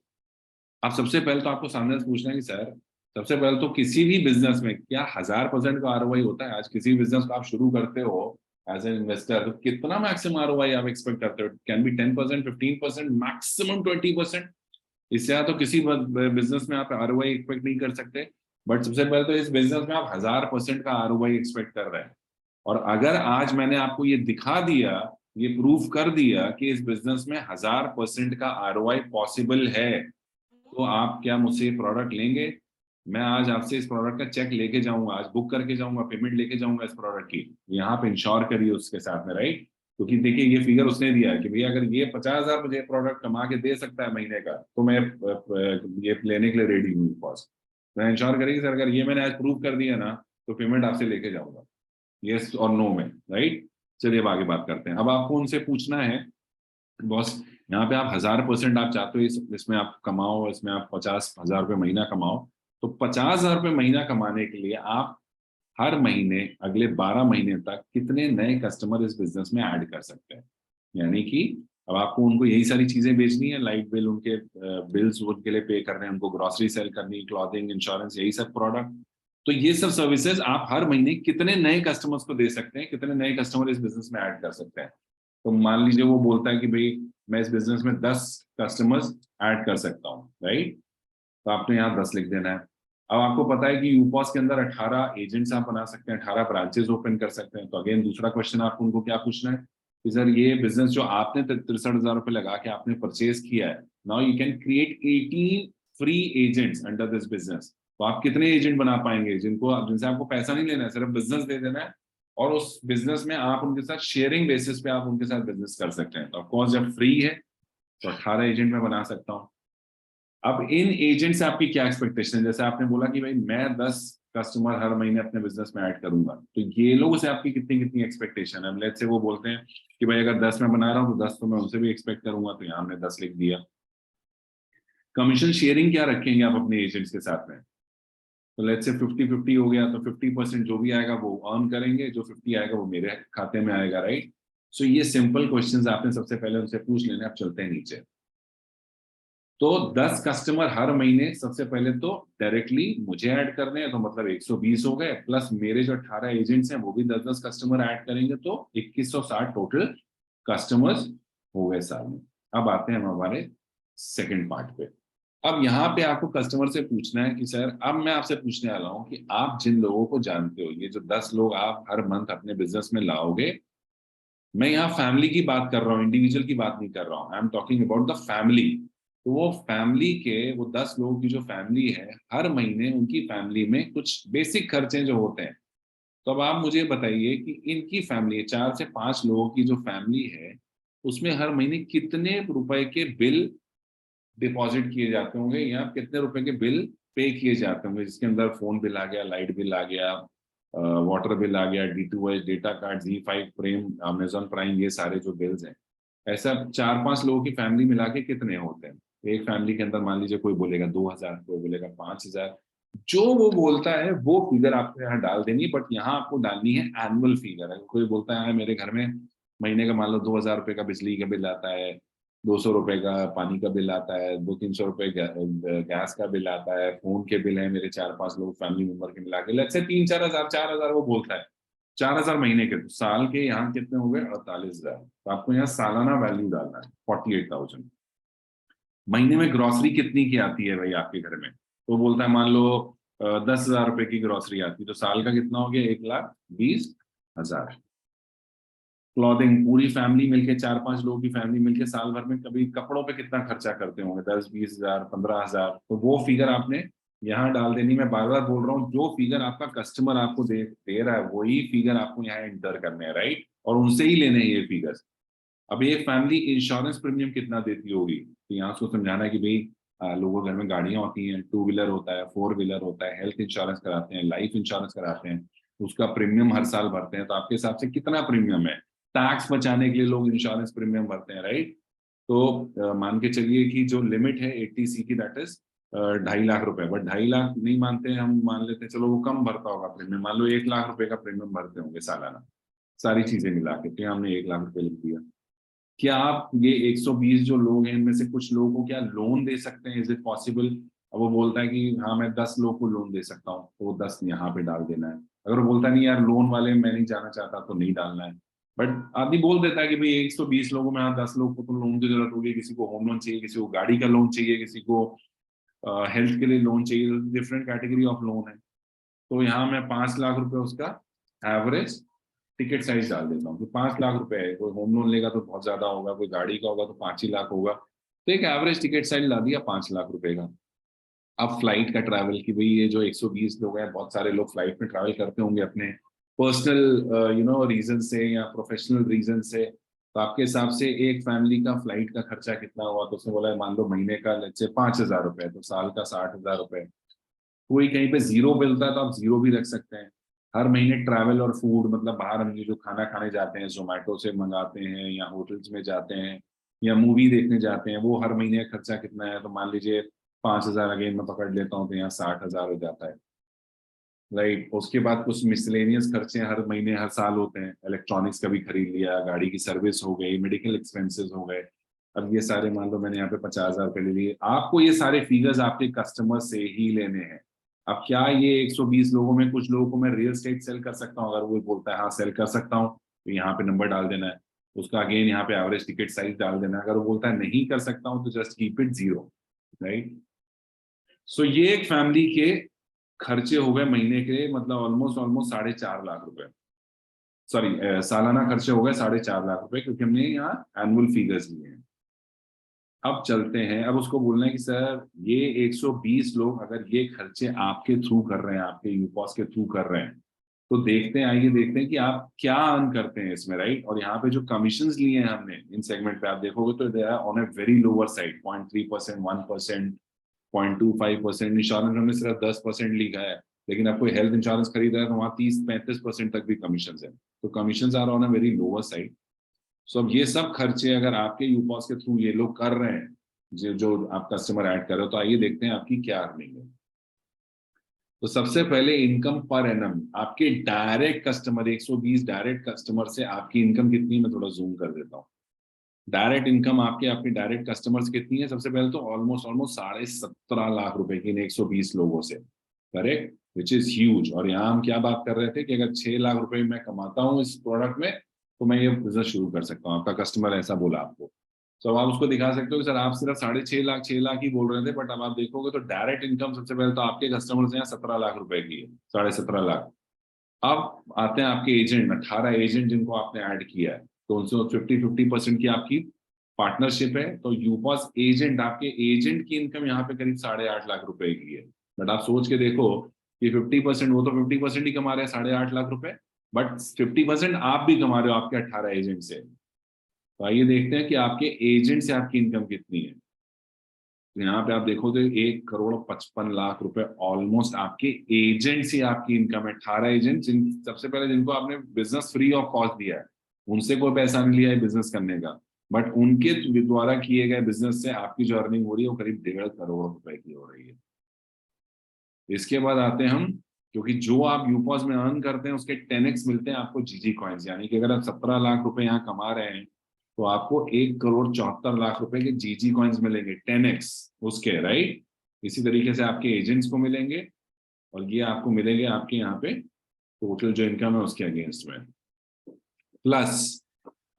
अब सबसे पहले तो आपको सामने से पूछना है कि सर सबसे पहले तो किसी भी बिजनेस में क्या 1000% का आरओआई होता है? आज किसी भी बिजनेस को आप शुरू करते हो एज एन इन्वेस्टर, तो कितना मैक्सिमम आरओआई आप एक्सपेक्ट करते हो? Can be 10%, 15%, maximum 20%। इससे ज्यादा तो किसी बिजनेस में आप आरओआई एक्सपेक्ट नहीं कर सकते। बट सबसे पहले तो इस बिजनेस में आप 1000% का आरओआई एक्सपेक्ट कर रहे हैं। और अगर आज मैंने आपको ये दिखा दिया, ये प्रूफ कर दिया कि इस बिजनेस में 1000% का आरओआई पॉसिबल है, तो आप क्या मुझसे प्रोडक्ट लेंगे? मैं आज आपसे इस प्रोडक्ट का चेक लेके जाऊंगा, आज बुक करके जाऊंगा, पेमेंट लेके जाऊंगा इस प्रोडक्ट की। यहाँ पे इंश्योर करिए उसके साथ में, राइट? क्योंकि देखिए ये फिगर उसने दिया है कि भैया अगर ये 50,000 मुझे प्रोडक्ट कमा के दे सकता है महीने का, तो मैं ये लेने के लिए रेडी हूँ कॉस्ट। मैं इंश्योर करेगी सर अगर ये मैंने आज प्रूव कर दिया ना, तो पेमेंट आपसे लेके जाऊंगा, यस और नो में, राइट? चलिए अब आगे बात करते हैं। अब आपको उनसे पूछना है बॉस, यहाँ पे आप 1000% आप चाहते हो इसमें आप कमाओ, इसमें आप 50,000 रुपये महीना कमाओ। तो 50,000 रुपये महीना कमाने के लिए आप हर महीने अगले 12 महीने तक कितने नए कस्टमर इस बिजनेस में ऐड कर सकते हैं? यानी कि अब आपको उनको यही सारी चीजें बेचनी है, लाइट बिल, उनके बिल्स उनके लिए पे करने हैं, उनको ग्रोसरी सेल करनी, क्लॉथिंग, इंश्योरेंस, यही सब प्रोडक्ट। तो ये सब सर्विसेज आप हर महीने कितने नए कस्टमर्स को दे सकते हैं, कितने नए कस्टमर इस बिजनेस में ऐड कर सकते हैं? तो मान लीजिए वो बोलता है कि भाई मैं इस बिजनेस में 10 कस्टमर्स ऐड कर सकता हूँ, राइट? तो आपने यहाँ 10 लिख देना है। अब आपको पता है कि यूपॉस के अंदर 18 एजेंट्स आप बना सकते हैं, 18 ब्रांचेस ओपन कर सकते हैं। तो अगेन दूसरा क्वेश्चन आपको उनको क्या पूछना है कि सर ये बिजनेस जो आपने 63,000 रुपये लगा के आपने परचेज किया है, now you can create 18 free agents under this business. तो आप कितने एजेंट बना पाएंगे जिनसे आपको पैसा नहीं लेना है, सिर्फ बिजनेस दे देना है, और उस बिजनेस में आप उनके साथ शेयरिंग बेसिस पे आप उनके साथ बिजनेस कर सकते हैं। तो ऑफकोर्स जब फ्री है तो 18 एजेंट में बना सकता हूँ। अब इन एजेंट से आपकी क्या एक्सपेक्टेशन है? जैसे आपने बोला कि भाई मैं 10 कस्टमर हर महीने अपने बिजनेस में ऐड करूंगा, तो ये लोगों से आपकी कितनी कितनी एक्सपेक्टेशन है? लेट्स से वो बोलते हैं कि भाई अगर 10 मैं बना रहा हूँ तो 10 तो मैं उनसे भी एक्सपेक्ट करूंगा, तो यहाँ हमने 10 लिख दिया। कमीशन शेयरिंग क्या रखेंगे आप अपने एजेंट्स के साथ में? तो लेट्स से 50-50 हो गया, तो 50% जो भी आएगा वो अर्न करेंगे, जो 50 आएगा वो मेरे खाते में आएगा, राइट? सो ये सिंपल क्वेश्चंस आपने सबसे पहले उनसे पूछ लेने। आप चलते हैं नीचे। तो 10 कस्टमर हर महीने सबसे पहले तो डायरेक्टली मुझे ऐड करने हैं, तो मतलब 120 हो गए, प्लस मेरे जो 18 एजेंट्स हैं वो भी 10-10 कस्टमर ऐड करेंगे, तो 2160 टोटल कस्टमर्स हो गए साल में। अब आते हैं हम हमारे सेकंड पार्ट पे। अब यहाँ पे आपको कस्टमर से पूछना है कि सर अब मैं आपसे पूछने वाला हूँ कि आप जिन लोगों को जानते हो, ये जो 10 लोग आप हर मंथ अपने बिजनेस में लाओगे, मैं यहाँ फैमिली की बात कर रहा हूँ, इंडिविजुअल की बात नहीं कर रहा हूँ, I am talking about the family. तो वो फैमिली के, वो 10 लोगों की जो फैमिली है, हर महीने उनकी फैमिली में कुछ बेसिक खर्चे जो होते हैं। तो अब आप मुझे बताइए कि इनकी फैमिली, 4 से 5 लोगों की जो फैमिली है, उसमें हर महीने कितने रुपए के बिल डिपॉजिट किए जाते होंगे या कितने रुपए के बिल पे किए जाते होंगे, जिसके अंदर फोन बिल आ गया, लाइट बिल आ गया, वाटर बिल आ गया, D2H, डेटा कार्ड, Z5 प्रेम, अमेजॉन प्राइम, ये सारे जो बिल्स हैं, ऐसा 4-5 लोगों की फैमिली मिला के कितने होते हैं? एक फैमिली के अंदर मान लीजिए कोई बोलेगा 2,000, कोई बोलेगा 5,000, जो वो बोलता है वो फिगर आपको यहाँ डाल देनी, बट यहाँ आपको डालनी है एनुअल फिगर। अगर कोई बोलता है मेरे घर में महीने का मान लो 2,000 रुपए का बिजली का बिल आता है, 200 रुपए का पानी का बिल आता है, 200-300 रुपए गैस का बिल आता है, फोन के बिल है मेरे 4-5 लोग फैमिली मेंबर के मिला के, लेट्स से 3-4 हजार, 4,000 वो बोलता है, 4,000 महीने के, तो साल के यहाँ कितने हो गए? 48,000। तो आपको यहाँ सालाना वैल्यू डालना है 48,000। महीने में ग्रोसरी कितनी की आती है भाई आपके घर में? तो बोलता है मान लो 10,000 रुपए की ग्रोसरी आती है, तो साल का कितना हो गया? 1,20,000। क्लॉथिंग, पूरी फैमिली मिलके, 4-5 लोगों की फैमिली मिलके साल भर में कभी कपड़ों पे कितना खर्चा करते होंगे? 10-20,000, 15,000। तो वो फिगर आपने यहाँ डाल देनी। मैं बार बार बोल रहा हूँ, जो फिगर आपका कस्टमर आपको दे रहा है वही फिगर आपको यहाँ एंटर करने हैं, राइट? और उनसे ही लेने हैं ये फिगर्स। अब एक फैमिली इंश्योरेंस प्रीमियम कितना देती होगी, तो यहाँ उसको समझाना है कि भाई लोगों के घर में गाड़ियां होती हैं, 2 व्हीलर होता है, 4 व्हीलर होता है, हेल्थ इंश्योरेंस कराते हैं, लाइफ इंश्योरेंस कराते हैं, उसका प्रीमियम हर साल भरते हैं। तो आपके हिसाब से कितना प्रीमियम है? टैक्स बचाने के लिए लोग इंश्योरेंस प्रीमियम भरते हैं, राइट? तो मान के चलिए कि जो लिमिट है 80C की, दैट इज 2.5 लाख रुपए, बट 2.5 लाख नहीं मानते हैं हम, मान लेते हैं चलो वो कम भरता होगा प्रीमियम, मान लो 1 लाख रुपए का प्रीमियम भरते होंगे सालाना, सारी चीजें मिला के, तो हमने 1 लाख रुपए लिख दिया। क्या आप ये 120 जो लोग हैं इनमें से कुछ लोगों को क्या लोन दे सकते हैं? Is it possible? अब वो बोलता है कि हाँ मैं 10 लोग को लोन दे सकता हूँ, तो वो 10 यहाँ पे डाल देना है। अगर वो बोलता नहीं यार लोन वाले मैं नहीं जाना चाहता, तो नहीं डालना है। बट आदमी बोल देता है कि भाई 120 लोगों में, हाँ 10 लोग को तो लोन की जरूरत होगी, किसी को होम लोन चाहिए, किसी को गाड़ी का लोन चाहिए, किसी को हेल्थ के लिए लोन चाहिए, डिफरेंट कैटेगरी ऑफ लोन है। तो यहाँ मैं 5 लाख रुपए उसका एवरेज टिकट साइज डाल देता हूँ कि 5 लाख रुपए है। कोई होम लोन लेगा तो बहुत ज्यादा होगा, कोई गाड़ी का होगा तो 5 ही लाख होगा, तो एक एवरेज टिकट साइज ला दिया 5 लाख रुपए का। अब फ्लाइट का ट्रैवल, कि भाई ये जो 120 लोग हैं, बहुत सारे लोग फ्लाइट में ट्रैवल करते होंगे अपने पर्सनल रीजन से या प्रोफेशनल रीजन से, तो आपके हिसाब से एक फैमिली का फ्लाइट का खर्चा कितना हुआ? तो उसने बोला मान लो महीने का लेट्स से 5,000 रुपए, तो साल का 60,000 रुपए। कोई कहीं पे जीरो मिलता है तो आप जीरो भी रख सकते हैं। हर महीने ट्रैवल और फूड, मतलब बाहर हम ये जो खाना खाने जाते हैं, जोमेटो से मंगाते हैं या होटल्स में जाते हैं या मूवी देखने जाते हैं, वो हर महीने का खर्चा कितना है? तो मान लीजिए 5,000 अगेन मैं पकड़ लेता हूँ, तो यहाँ 60,000 हो जाता है, राइट? उसके बाद कुछ मिसलेनियस खर्चे हर महीने हर साल होते हैं, इलेक्ट्रॉनिक्स का भी खरीद लिया, गाड़ी की सर्विस हो गई, मेडिकल एक्सपेंसेस हो गए। अब ये सारे मान लो मैंने यहाँ पे 50,000 रुपये ले लिए। आपको ये सारे फिगर्स आपके कस्टमर से ही लेने हैं। अब क्या ये 120 लोगों में कुछ लोगों को मैं रियल एस्टेट सेल कर सकता हूँ? अगर वो बोलता है हाँ सेल कर सकता हूँ, तो यहाँ पे नंबर डाल देना है, उसका अगेन यहाँ पे एवरेज टिकट साइज डाल देना है। अगर वो बोलता है नहीं कर सकता हूँ, तो just keep it zero, right? So ये एक फैमिली के खर्चे हो गए महीने के, मतलब ऑलमोस्ट ऑलमोस्ट 4.5 लाख रुपए, सॉरी सालाना खर्चे हो गए 4.5 लाख रुपए, क्योंकि हमने यहाँ एनुअल फिगर्स लिए हैं। अब चलते हैं, अब उसको बोलना है कि सर ये 120 लोग अगर ये खर्चे आपके थ्रू कर रहे हैं, आपके यूपॉस के थ्रू कर रहे हैं, तो देखते हैं, आइए देखते हैं कि आप क्या अर्न करते हैं इसमें, राइट? और यहाँ पे जो कमीशन लिए हैं हमने इन सेगमेंट पे, आप देखोगे तो they are on a very lower side, 0.3%, 1%, 0.25%। Insurance हमने सिर्फ 10% लिखा है, लेकिन आप कोई हेल्थ इंश्योरेंस खरीद रहे हैं तो वहाँ 30-35% तक भी कमीशन है। तो commission are on a very lower side. So अब ये सब खर्चे अगर आपके यूपॉस के थ्रू ये लोग कर रहे हैं, जो आप कस्टमर ऐड कर रहे हो, तो आइए देखते हैं आपकी क्या अर्निंग है। तो सबसे पहले इनकम पर एनम, आपके डायरेक्ट कस्टमर 120 डायरेक्ट कस्टमर से आपकी इनकम कितनी है? मैं थोड़ा जूम कर देता हूँ। डायरेक्ट इनकम आपके आपके डायरेक्ट कस्टमर्स कितनी है? सबसे पहले तो ऑलमोस्ट ऑलमोस्ट 17.5 लाख रुपए की इन 120 लोगों से, करेक्ट, विच इज ह्यूज। और यहाँ हम क्या बात कर रहे थे कि अगर 6 लाख रुपए मैं कमाता हूँ इस प्रोडक्ट में, तो मैं ये बिजनेस शुरू कर सकता हूँ। आपका कस्टमर ऐसा बोला आपको, तो अब आप उसको दिखा सकते हो कि सर आप सिर्फ 6.5 लाख 6 लाख ही बोल रहे थे, बट अब आप देखोगे तो डायरेक्ट इनकम सबसे पहले तो आपके कस्टमर्स यहाँ 17 लाख रुपए की है, 17.5 लाख। अब आते हैं आपके एजेंट, 18 एजेंट जिनको आपने ऐड किया है, तो उनसे 50-50% की आपकी पार्टनरशिप है। तो यूपॉस एजेंट, आपके एजेंट की इनकम यहाँ पे करीब 8.5 लाख रुपए की है। बट आप सोच के देखो कि 50%, वो तो 50% ही कमा रहे हैं 8.5 लाख रुपए, बट 50% आप भी कमा रहे हो आपके 18 एजेंट से। तो आइए देखते हैं कि आपके एजेंट से आपकी इनकम कितनी है। तो यहाँ पे आप देखोगे 1,55,00,000 रुपए ऑलमोस्ट आपके एजेंट से आपकी इनकम है। 18 एजेंट सबसे पहले जिनको आपने बिजनेस फ्री ऑफ कॉस्ट दिया है, उनसे कोई पैसा नहीं लिया है बिजनेस करने का, बट उनके द्वारा किए गए बिजनेस से आपकी जो अर्निंग हो रही है वो करीब 1.5 करोड़ रुपए की हो रही है। इसके बाद आते हैं हम, क्योंकि जो आप यूपॉस में अर्न करते हैं उसके 10x मिलते हैं आपको जीजी कॉइन्स, यानी कि अगर आप 17 लाख रुपए यहाँ कमा रहे हैं तो आपको 1,74,00,000 रुपए के जीजी कॉइन्स मिलेंगे 10x उसके, राइट। इसी तरीके से आपके एजेंट्स को मिलेंगे और ये आपको मिलेंगे आपके यहाँ पे टोटल जो इनकम है उसके अगेंस्ट में। प्लस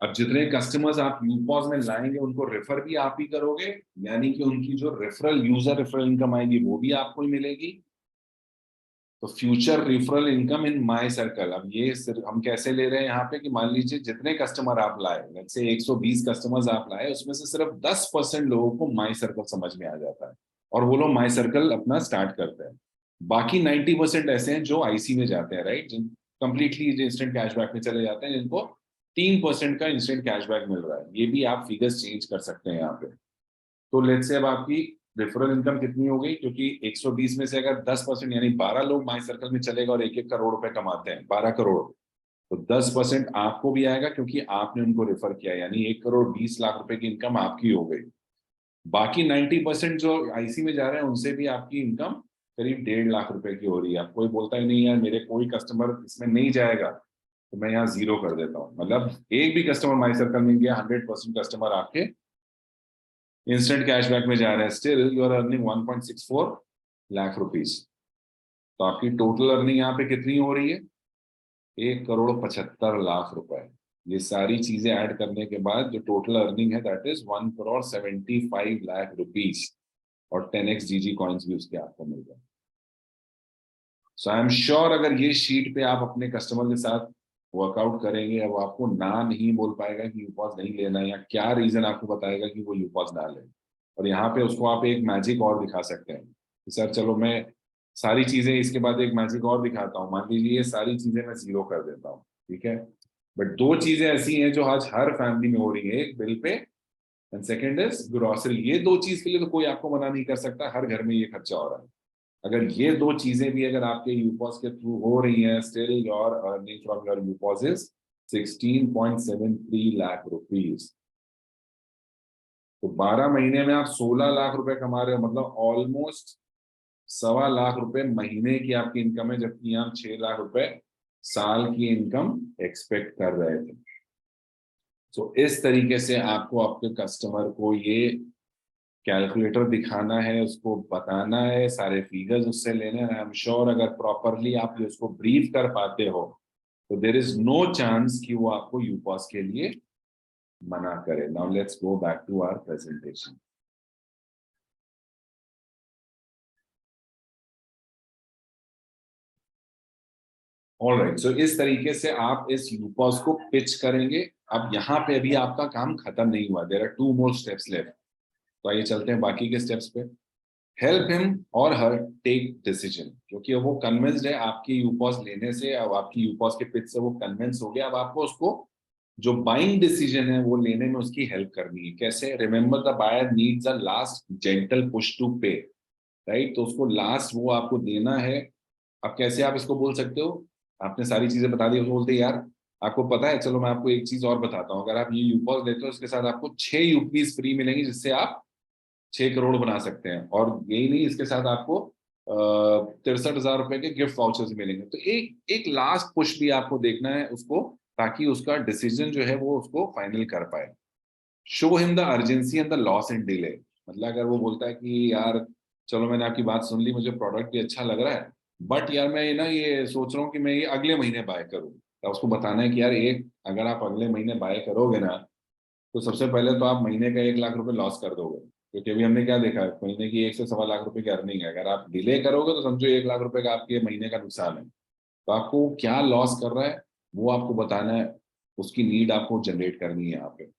अब जितने कस्टमर्स आप यूपॉस में लाएंगे उनको रेफर भी आप ही करोगे, यानी कि उनकी जो रेफरल यूजर रेफरल इनकम आएगी वो भी आपको ही मिलेगी। तो future referral income in my circle, अब ये सिर्फ हम कैसे ले रहे हैं यहाँ पे कि मान लीजिए जितने कस्टमर आप लाए, लेट्स से 120 कस्टमर्स आप लाए, उसमें से सिर्फ 10% लोगों को माय सर्कल समझ में आ जाता है और वो लोग माय सर्कल अपना स्टार्ट करते हैं। बाकी 90% ऐसे हैं जो आईसी में जाते हैं, राइट, जिन कंप्लीटली इंस्टेंट कैशबैक में चले जाते हैं, जिनको 3% का इंस्टेंट कैशबैक मिल रहा है। ये भी आप फिगर्स चेंज कर सकते हैं यहाँ पे। तो लेट्स से अब आपकी रेफरल इनकम कितनी हो गई, क्योंकि 120 में से अगर 10% यानी 12 लोग माई सर्कल में चलेगा और 1-1 करोड़ रुपए कमाते हैं, 12 करोड़, तो 10% आपको भी आएगा क्योंकि आपने उनको रेफर किया, यानी 1,20,00,000 रुपए की इनकम आपकी हो गई। बाकी 90% जो आईसी में जा रहे हैं उनसे भी आपकी इनकम करीब 1.5 लाख रुपए की हो रही है। अब कोई बोलता है नहीं यार मेरे कोई कस्टमर इसमें नहीं जाएगा, तो मैं यहाँ जीरो कर देता हूँ, मतलब एक भी कस्टमर माई सर्कल में गया, 100% कस्टमर आपके इंस्टेंट कैशबैक में जा रहे हैं, still you are earning 1.64 lakh rupees. तो आपकी टोटल अर्निंग यहाँ पे कितनी हो रही है, 1,75,00,000 रुपए। ये सारी चीजें ऐड करने के बाद जो टोटल अर्निंग है दैट इज 1,75,00,000 रुपीस और 10x जीजी कॉइन्स भी उसके आपको मिल जाए। सो आई एम श्योर अगर ये शीट पे आप अपने कस्टमर के साथ वर्कआउट करेंगे, अब आपको ना नहीं बोल पाएगा कि यूपॉस नहीं लेना, या क्या रीजन आपको बताएगा कि वो यूपॉस ना ले। और यहाँ पे उसको आप एक मैजिक और दिखा सकते हैं कि सर चलो मैं सारी चीजें इसके बाद एक मैजिक और दिखाता हूँ, मान लीजिए ये सारी चीजें मैं जीरो कर देता हूँ, ठीक है, बट दो चीजें ऐसी हैं जो आज हर फैमिली में हो रही है, एक bill pay and second is grocery. ये दो चीज के लिए तो कोई आपको मना नहीं कर सकता, हर घर में ये खर्चा हो रहा है। अगर ये दो चीजें भी अगर आपके यूपॉस के थ्रू हो रही हैं, still your earning from your UPOS is 16.73 lakh rupees. तो 12 महीने में आप 16 लाख रुपए कमा रहे हो, मतलब ऑलमोस्ट 1.25 लाख रुपए महीने की आपकी इनकम है, जबकि आप 6 लाख रुपए साल की इनकम एक्सपेक्ट कर रहे थे। तो इस तरीके से आपको आपके कस्टमर को ये कैलकुलेटर दिखाना है, उसको बताना है, सारे फिगर्स उससे लेने हैं। आई एम श्योर अगर प्रॉपरली आप उसको ब्रीफ कर पाते हो तो देर इज नो चांस कि वो आपको यूपॉस के लिए मना करे। Now let's go back to our presentation. Alright, so इस तरीके से आप इस यूपॉस को पिच करेंगे। अब यहाँ पे अभी आपका काम खत्म नहीं हुआ, there are 2 more steps left. तो आइए चलते हैं बाकी के स्टेप्स पे। हेल्प हिम और हर टेक डिसीजन, क्योंकि वो कन्विंस्ड है आपकी यूपॉस लेने से, अब आपकी यूपॉस के पिच से वो कन्विंस हो गया। अब आपको उसको जो बाइंग डिसीजन है वो लेने में उसकी हेल्प करनी है। कैसे? Remember the buyer needs a last gentle push to pay, right. तो उसको लास्ट वो आपको देना है। अब कैसे आप इसको बोल सकते हो, आपने सारी चीजें बता दी, उसको बोलते यार आपको पता है, चलो मैं आपको एक चीज और बताता हूँ, अगर आप ये यूपॉस लेते हो उसके साथ आपको 6 यूपीज फ्री मिलेंगी, जिससे आप 6 करोड़ बना सकते हैं। और यही नहीं, इसके साथ आपको 63,000 रुपए के गिफ्ट वाउचर्स मिलेंगे। तो एक एक लास्ट पुश भी आपको देखना है उसको, ताकि उसका डिसीजन जो है वो उसको फाइनल कर पाए। Show him the urgency and the loss and delay, मतलब अगर वो बोलता है कि यार चलो मैंने आपकी बात सुन ली, मुझे प्रोडक्ट भी अच्छा लग रहा है, बट यार मैं ना ये सोच रहा हूँ कि मैं ये अगले महीने बाय करूँ, तो उसको बताना है कि यार एक अगर आप अगले महीने बाय करोगे ना, तो सबसे पहले तो आप महीने का 1 लाख रुपए लॉस कर दोगे, क्योंकि अभी हमने क्या देखा है, महीने की 1 से 1.25 लाख रुपए की अर्निंग है। अगर आप डिले करोगे तो समझो 1 लाख रुपए का आपके महीने का नुकसान है। तो आपको क्या लॉस कर रहा है वो आपको बताना है, उसकी नीड आपको जनरेट करनी है यहाँ पे।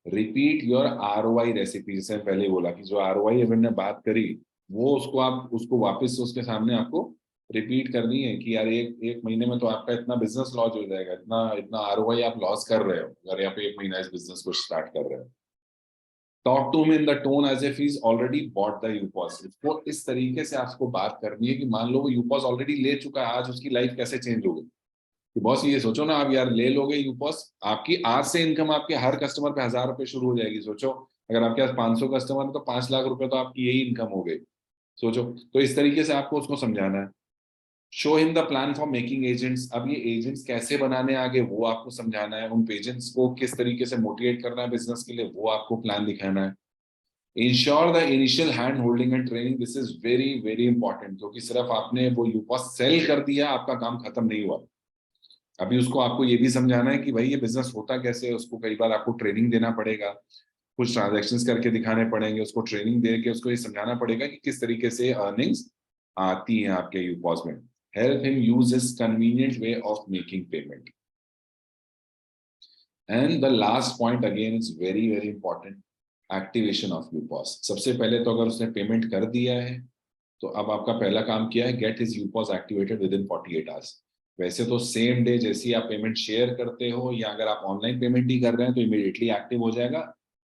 रिपीट योर ROI रेसिपी, जैसे पहले बोला कि जो ROI हमने बात करी वो उसको आप उसको वापस से उसके सामने आपको रिपीट करनी है कि यार एक महीने में तो आपका इतना बिजनेस लॉस हो जाएगा, इतना आरओआई आप लॉस कर रहे हो अगर आप एक महीना इस बिजनेस को स्टार्ट कर रहे हो। Talk to him in the tone as if he is already bought the UPOS. इसको इस तरीके से आपको बात करनी है कि मान लो वो यूपॉस ऑलरेडी ले चुका है, आज उसकी लाइफ कैसे चेंज हो गई। कि बॉस ये सोचो ना, आप यार ले लोगे यूपॉस, आपकी आज से इनकम आपके हर कस्टमर पे 1,000 रुपए शुरू हो जाएगी। सोचो अगर आपके पास 500 कस्टमर है तो 5 लाख रुपए तो आपकी यही इनकम हो गई। सोचो, तो इस तरीके से आपको उसको समझाना है। Show him the plan for making agents. अब ये एजेंट्स कैसे बनाने आगे वो आपको समझाना है, उन एजेंट्स को किस तरीके से मोटिवेट करना है बिजनेस के लिए वो आपको प्लान दिखाना है। Ensure the initial hand holding and training, this is very very important, क्योंकि सिर्फ आपने वो यूपॉस सेल कर दिया आपका काम खत्म नहीं हुआ। अभी उसको आपको ये भी समझाना है कि भाई ये बिजनेस होता कैसे है, उसको कई बार आपको ट्रेनिंग देना पड़ेगा, कुछ ट्रांजैक्शंस करके दिखाने पड़ेंगे, उसको ट्रेनिंग दे के उसको ये समझाना पड़ेगा कि किस तरीके से अर्निंग्स आती हैं आपके यूपॉस में। Help him use his convenient way of making payment. And the last point again is very very important, activation of UPOS. सबसे पहले तो अगर उसने पेमेंट कर दिया है तो अब आपका पहला काम क्या है, get his UPOS activated within 48 hours. वैसे तो सेम डे जैसे ही आप पेमेंट शेयर करते हो या अगर आप ऑनलाइन पेमेंट ही कर रहे हैं तो इमीडिएटली एक्टिव हो जाएगा।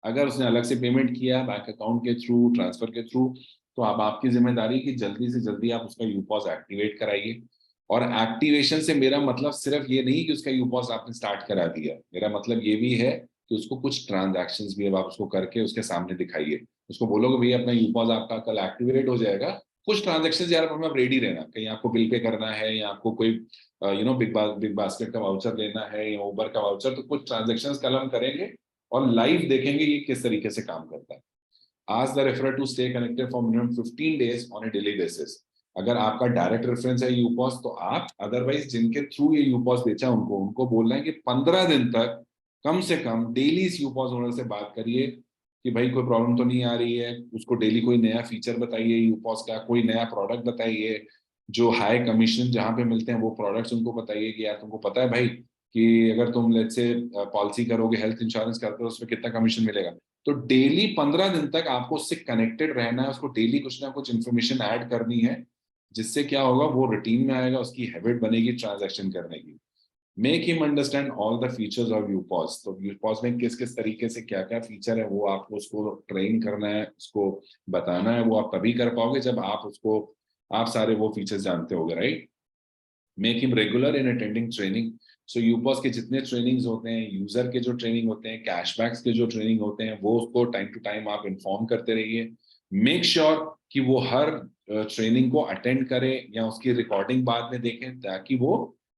अगर उसने अलग से पेमेंट किया बैंक अकाउंट के थ्रू, ट्रांसफर के थ्रू, तो अब आपकी जिम्मेदारी कि जल्दी से जल्दी आप उसका यूपॉस एक्टिवेट कराइए। और एक्टिवेशन से मेरा मतलब सिर्फ ये नहीं कि उसका यूपॉस आपने स्टार्ट करा दिया, मेरा मतलब ये भी है कि उसको कुछ ट्रांजैक्शंस भी अब आप उसको करके उसके सामने दिखाइए। उसको बोलोगे भैया अपना यूपॉस आपका कल एक्टिवेट हो जाएगा, कुछ ट्रांजेक्शन यार आप रेडी रहना, कहीं आपको बिल पे करना है या आपको कोई बिग बास्केट का वाउचर लेना है या उबर का वाउचर, तो कुछ ट्रांजेक्शन कल हम करेंगे और लाइव देखेंगे ये किस तरीके से काम करता है। Ask the referrer to stay connected for minimum 15 days on a daily basis. अगर आपका डायरेक्ट रेफरेंस है यूपॉस तो आप, अदरवाइज जिनके थ्रू ये यूपॉस बेचा उनको बोलना है कि 15 दिन तक कम से कम डेली इस यूपॉस ओनर से बात करिए कि भाई कोई प्रॉब्लम तो नहीं आ रही है, उसको डेली कोई नया फीचर बताइए यूपॉस का, कोई नया प्रोडक्ट बताइए, जो हाई कमीशन जहां पे मिलते हैं वो प्रोडक्ट्स उनको बताइए कि यार तुमको पता है भाई कि अगर तुम लेट्स से पॉलिसी करोगे, हेल्थ इंश्योरेंस करते हो, उसमें कितना कमीशन मिलेगा। तो डेली 15 दिन तक आपको उससे कनेक्टेड रहना है, उसको डेली कुछ ना कुछ इन्फॉर्मेशन ऐड करनी है, जिससे क्या होगा वो रूटीन में आएगा, उसकी हैबिट बनेगी ट्रांजैक्शन करने की। Make him understand all the features of UPOS. तो यूपॉस में किस किस तरीके से क्या क्या फीचर है वो आपको उसको ट्रेन करना है, उसको बताना है। वो आप तभी कर पाओगे जब आप सारे वो फीचर्स जानते होगे, right. Make him regular in attending training. So UPOS के जितने ट्रेनिंग्स होते हैं, यूजर के जो ट्रेनिंग होते हैं, कैशबैक्स के जो ट्रेनिंग होते हैं, वो उसको टाइम टू टाइम आप इन्फॉर्म करते रहिए। मेक श्योर कि वो हर ट्रेनिंग को अटेंड करे या उसकी रिकॉर्डिंग बाद में देखें ताकि वो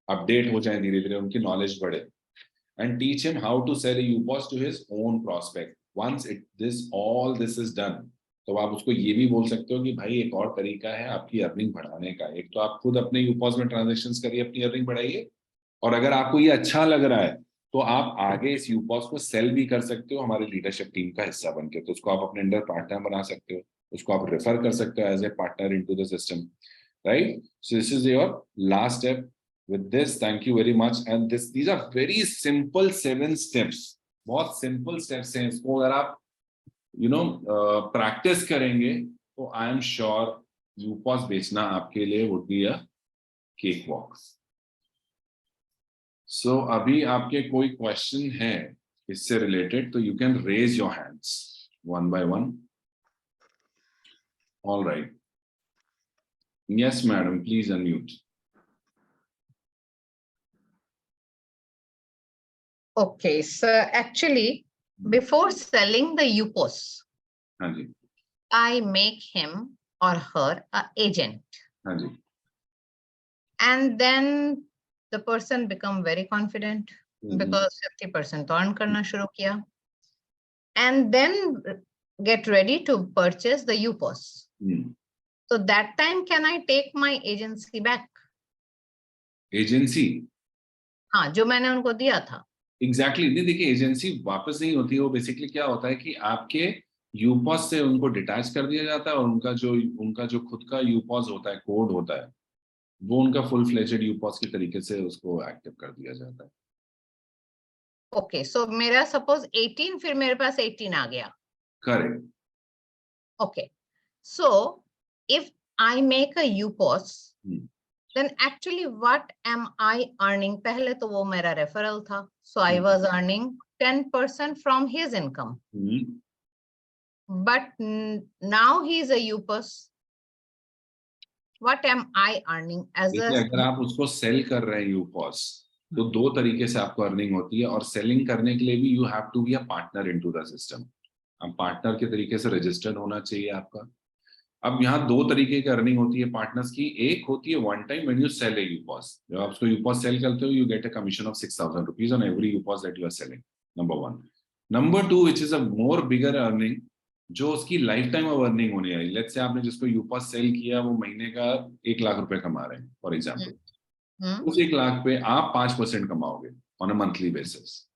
अपडेट हो जाए, धीरे धीरे उनकी नॉलेज बढ़े। And teach him how to sell UPOS to his own prospect. Once all this is done, तो आप उसको ये भी बोल सकते हो कि भाई एक और तरीका है आपकी अर्निंग बढ़ाने का। एक तो आप खुद अपने यूपॉस में ट्रांजेक्शंस करिए, अपनी अर्निंग बढ़ाइए, और अगर आपको ये अच्छा लग रहा है तो आप आगे इस यूपॉस को सेल भी कर सकते हो हमारे लीडरशिप टीम का हिस्सा बनके। तो उसको आप अपने अंडर पार्टनर बना सकते हो, उसको आप रेफर कर सकते हो as a partner into the system, right. So this is your last step. With this thank you very much. And these are very simple 7 steps, बहुत सिंपल स्टेप्स हैं। इसको अगर आप प्रैक्टिस करेंगे तो आई एम श्योर यूपॉस बेचना आपके लिए would be a cake walk. So अभी आपके कोई क्वेश्चन है इससे रिलेटेड तो you can raise your hands one by one. All right, yes madam, please unmute. Okay, so actually, before selling the UPOS, हाँ जी, I make him or her an agent. हाँ जी, And then the person become very confident because 50% तो earn करना शुरू किया. And then get ready to purchase the UPOS. So that time, can I take my agency back? Agency? हाँ, जो मैंने उनको दिया था. एग्जैक्टली नहीं, देखिए एजेंसी वापस नहीं होती है। वो बेसिकली क्या होता है कि आपके यूपॉस से उनको डिटैच कर दिया जाता है और उनका जो खुद का यूपॉस होता है, कोड होता है, वो उनका फुल फ्लेजेड यूपॉस के तरीके से उसको एक्टिव कर दिया जाता है। Okay, so मेरा suppose 18, फिर मेरे पास 18 आ गया. Correct. Okay, so if I make a UPOS then actually what am I earning? पहले तो वो मेरा referral था, so I Hmm. was earning 10% from his income. Hmm. But now he is a UPOS. What am I earning as देखिए, a? अगर आप उसको cell कर रहे हैं यूपॉस, तो दो तरीके से आपको अर्निंग होती है, और सेलिंग करने के लिए भी you have to be a partner into the system. अब पार्टनर के तरीके से रजिस्टर्ड होना चाहिए आपका। अब यहाँ दो तरीके की अर्निंग होती है पार्टनर्स की। एक होती है one time when you sell a UPOS. जब आप उसको यूपॉस सेल करते हो, you get a commission of 6,000 rupees on every UPOS that you are selling, number one. Number two, which is a more bigger earning, जो उसकी life time of earning होने वाली। Let's say आपने जिसको यूपॉस cell किया, वो महीने का 1 लाख रुपए कमा रहे हैं फॉर एग्जाम्पल। उस 1 लाख पे आप 5% कमाओगे on a monthly basis,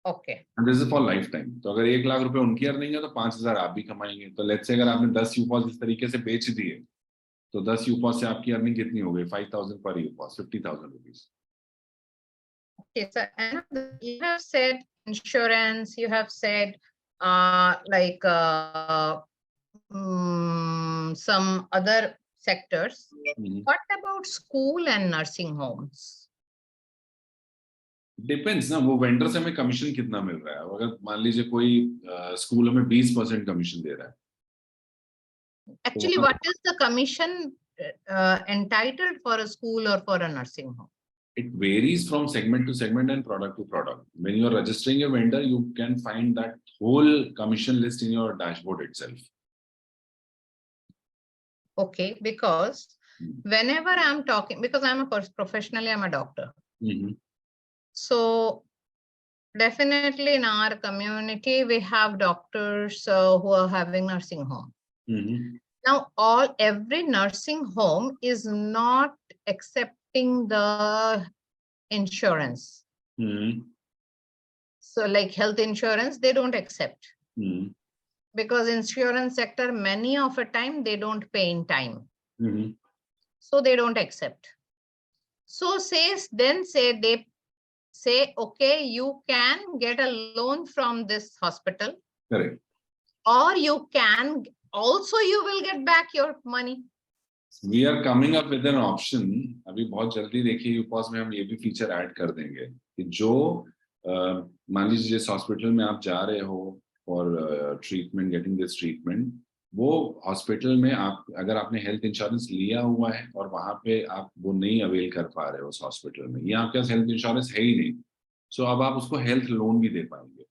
Okay. And this is for life time. तो अगर 1 लाख रुपए उनकी अर्निंग है, तो 5,000 आप भी कमाएंगे। तो लेट्स से अगर आपने 10 यूपॉस इस तरीके से बेच दिए, तो 10 यूपॉस से आपकी अर्निंग कितनी हो गई? 5,000 पर यूपॉस, 50,000 rupees. Okay, so another, you have said insurance, you have said some other sectors. What about school and nursing homes? Depends ना, वो वेंडर से हमें कमीशन कितना मिल रहा है। अगर मान लीजिए कोई स्कूल हमें 20% कमीशन दे रहा है, Actually, what is the commission entitled for a school or for a nursing home? it varies from segment to segment and product to product. When you are registering a vendor, you can find that whole commission list in your dashboard itself. Okay, because whenever I'm talking, because I'm a professionally, I'm a doctor. So definitely in our community, we have doctors who are having nursing home. Now, every nursing home is not accepting the insurance. So like health insurance, they don't accept. Because insurance sector, many of the time, they don't pay in time. So they don't accept. So they say, okay, you can get a loan from this hospital. Correct. Or you can also, you will get back your money. We are coming up with an option. अभी बहुत जल्दी देखिए यूपॉस में हम ये भी feature add कर देंगे कि जो मान लीजिए जिस हॉस्पिटल में आप जा रहे हो for treatment, getting this treatment, वो हॉस्पिटल में आप अगर आपने हेल्थ इंश्योरेंस लिया हुआ है और वहां पे आप वो नहीं अवेल कर पा रहे हो उस हॉस्पिटल में, या आपके पास हेल्थ इंश्योरेंस है ही नहीं, सो अब आप उसको हेल्थ लोन भी दे पाएंगे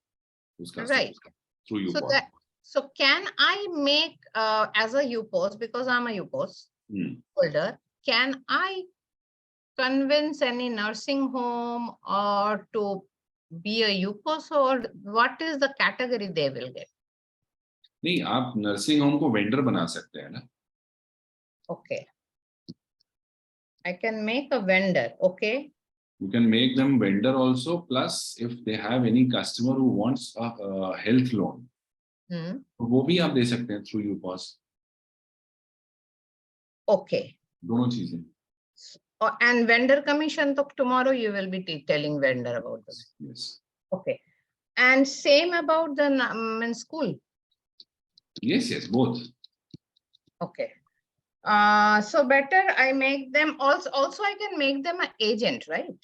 उसका through यूपॉस। So can I make as a UPOS, because I'm a UPOS holder, can I convince any nursing home or to be a UPOS, or what is the category they will get? नहीं, आप nursing home को vendor बना सकते हैं ना। Okay, I can make a vendor. Okay, you can make them vendor also, plus if they have any customer who wants a health loan, वो भी आप दे सकते हैं थ्रू यूपॉस। Okay, दोनों चीजें। and vendor commission, so tomorrow you will be telling vendor about this. Yes. Okay, and same about the school. Yes, both. Okay, so better I make them also I can make them an agent, right?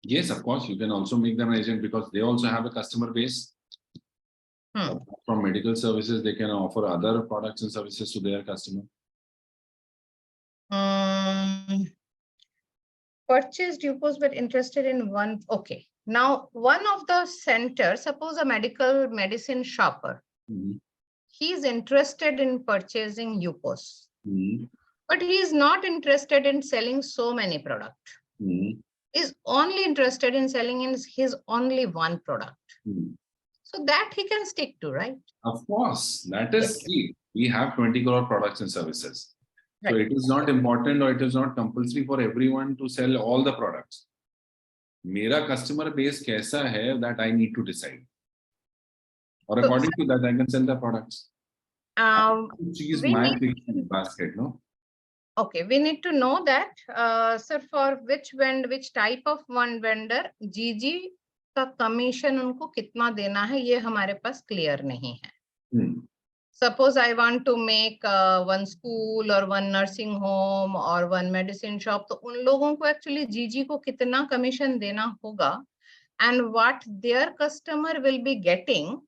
Yes, of course, you can also make them an agent, because they also have a customer base. From medical services, they can offer other products and services to their customer. Purchased UPOS but interested in one. Okay, now one of the centers, suppose a medicine shopper, he is interested in purchasing UPOS, but he is not interested in selling so many products. Is only interested in selling his only one product. So that he can stick to, right? Of course, that is key. We have 20 crore products and services. Right. So it is not important, or it is not compulsory for everyone to sell all the products. मेरा customer base कैसा है, that I need to decide. Or according to that, I can sell the products. Choose my basket, no? Okay, we need to know that, sir, for which type of one vendor GG का commission उनको कितना देना है, ये हमारे पास clear नहीं है। suppose I want to make one school or one nursing home or one medicine shop, तो उन लोगों को actually GG को कितना commission देना होगा and what their customer will be getting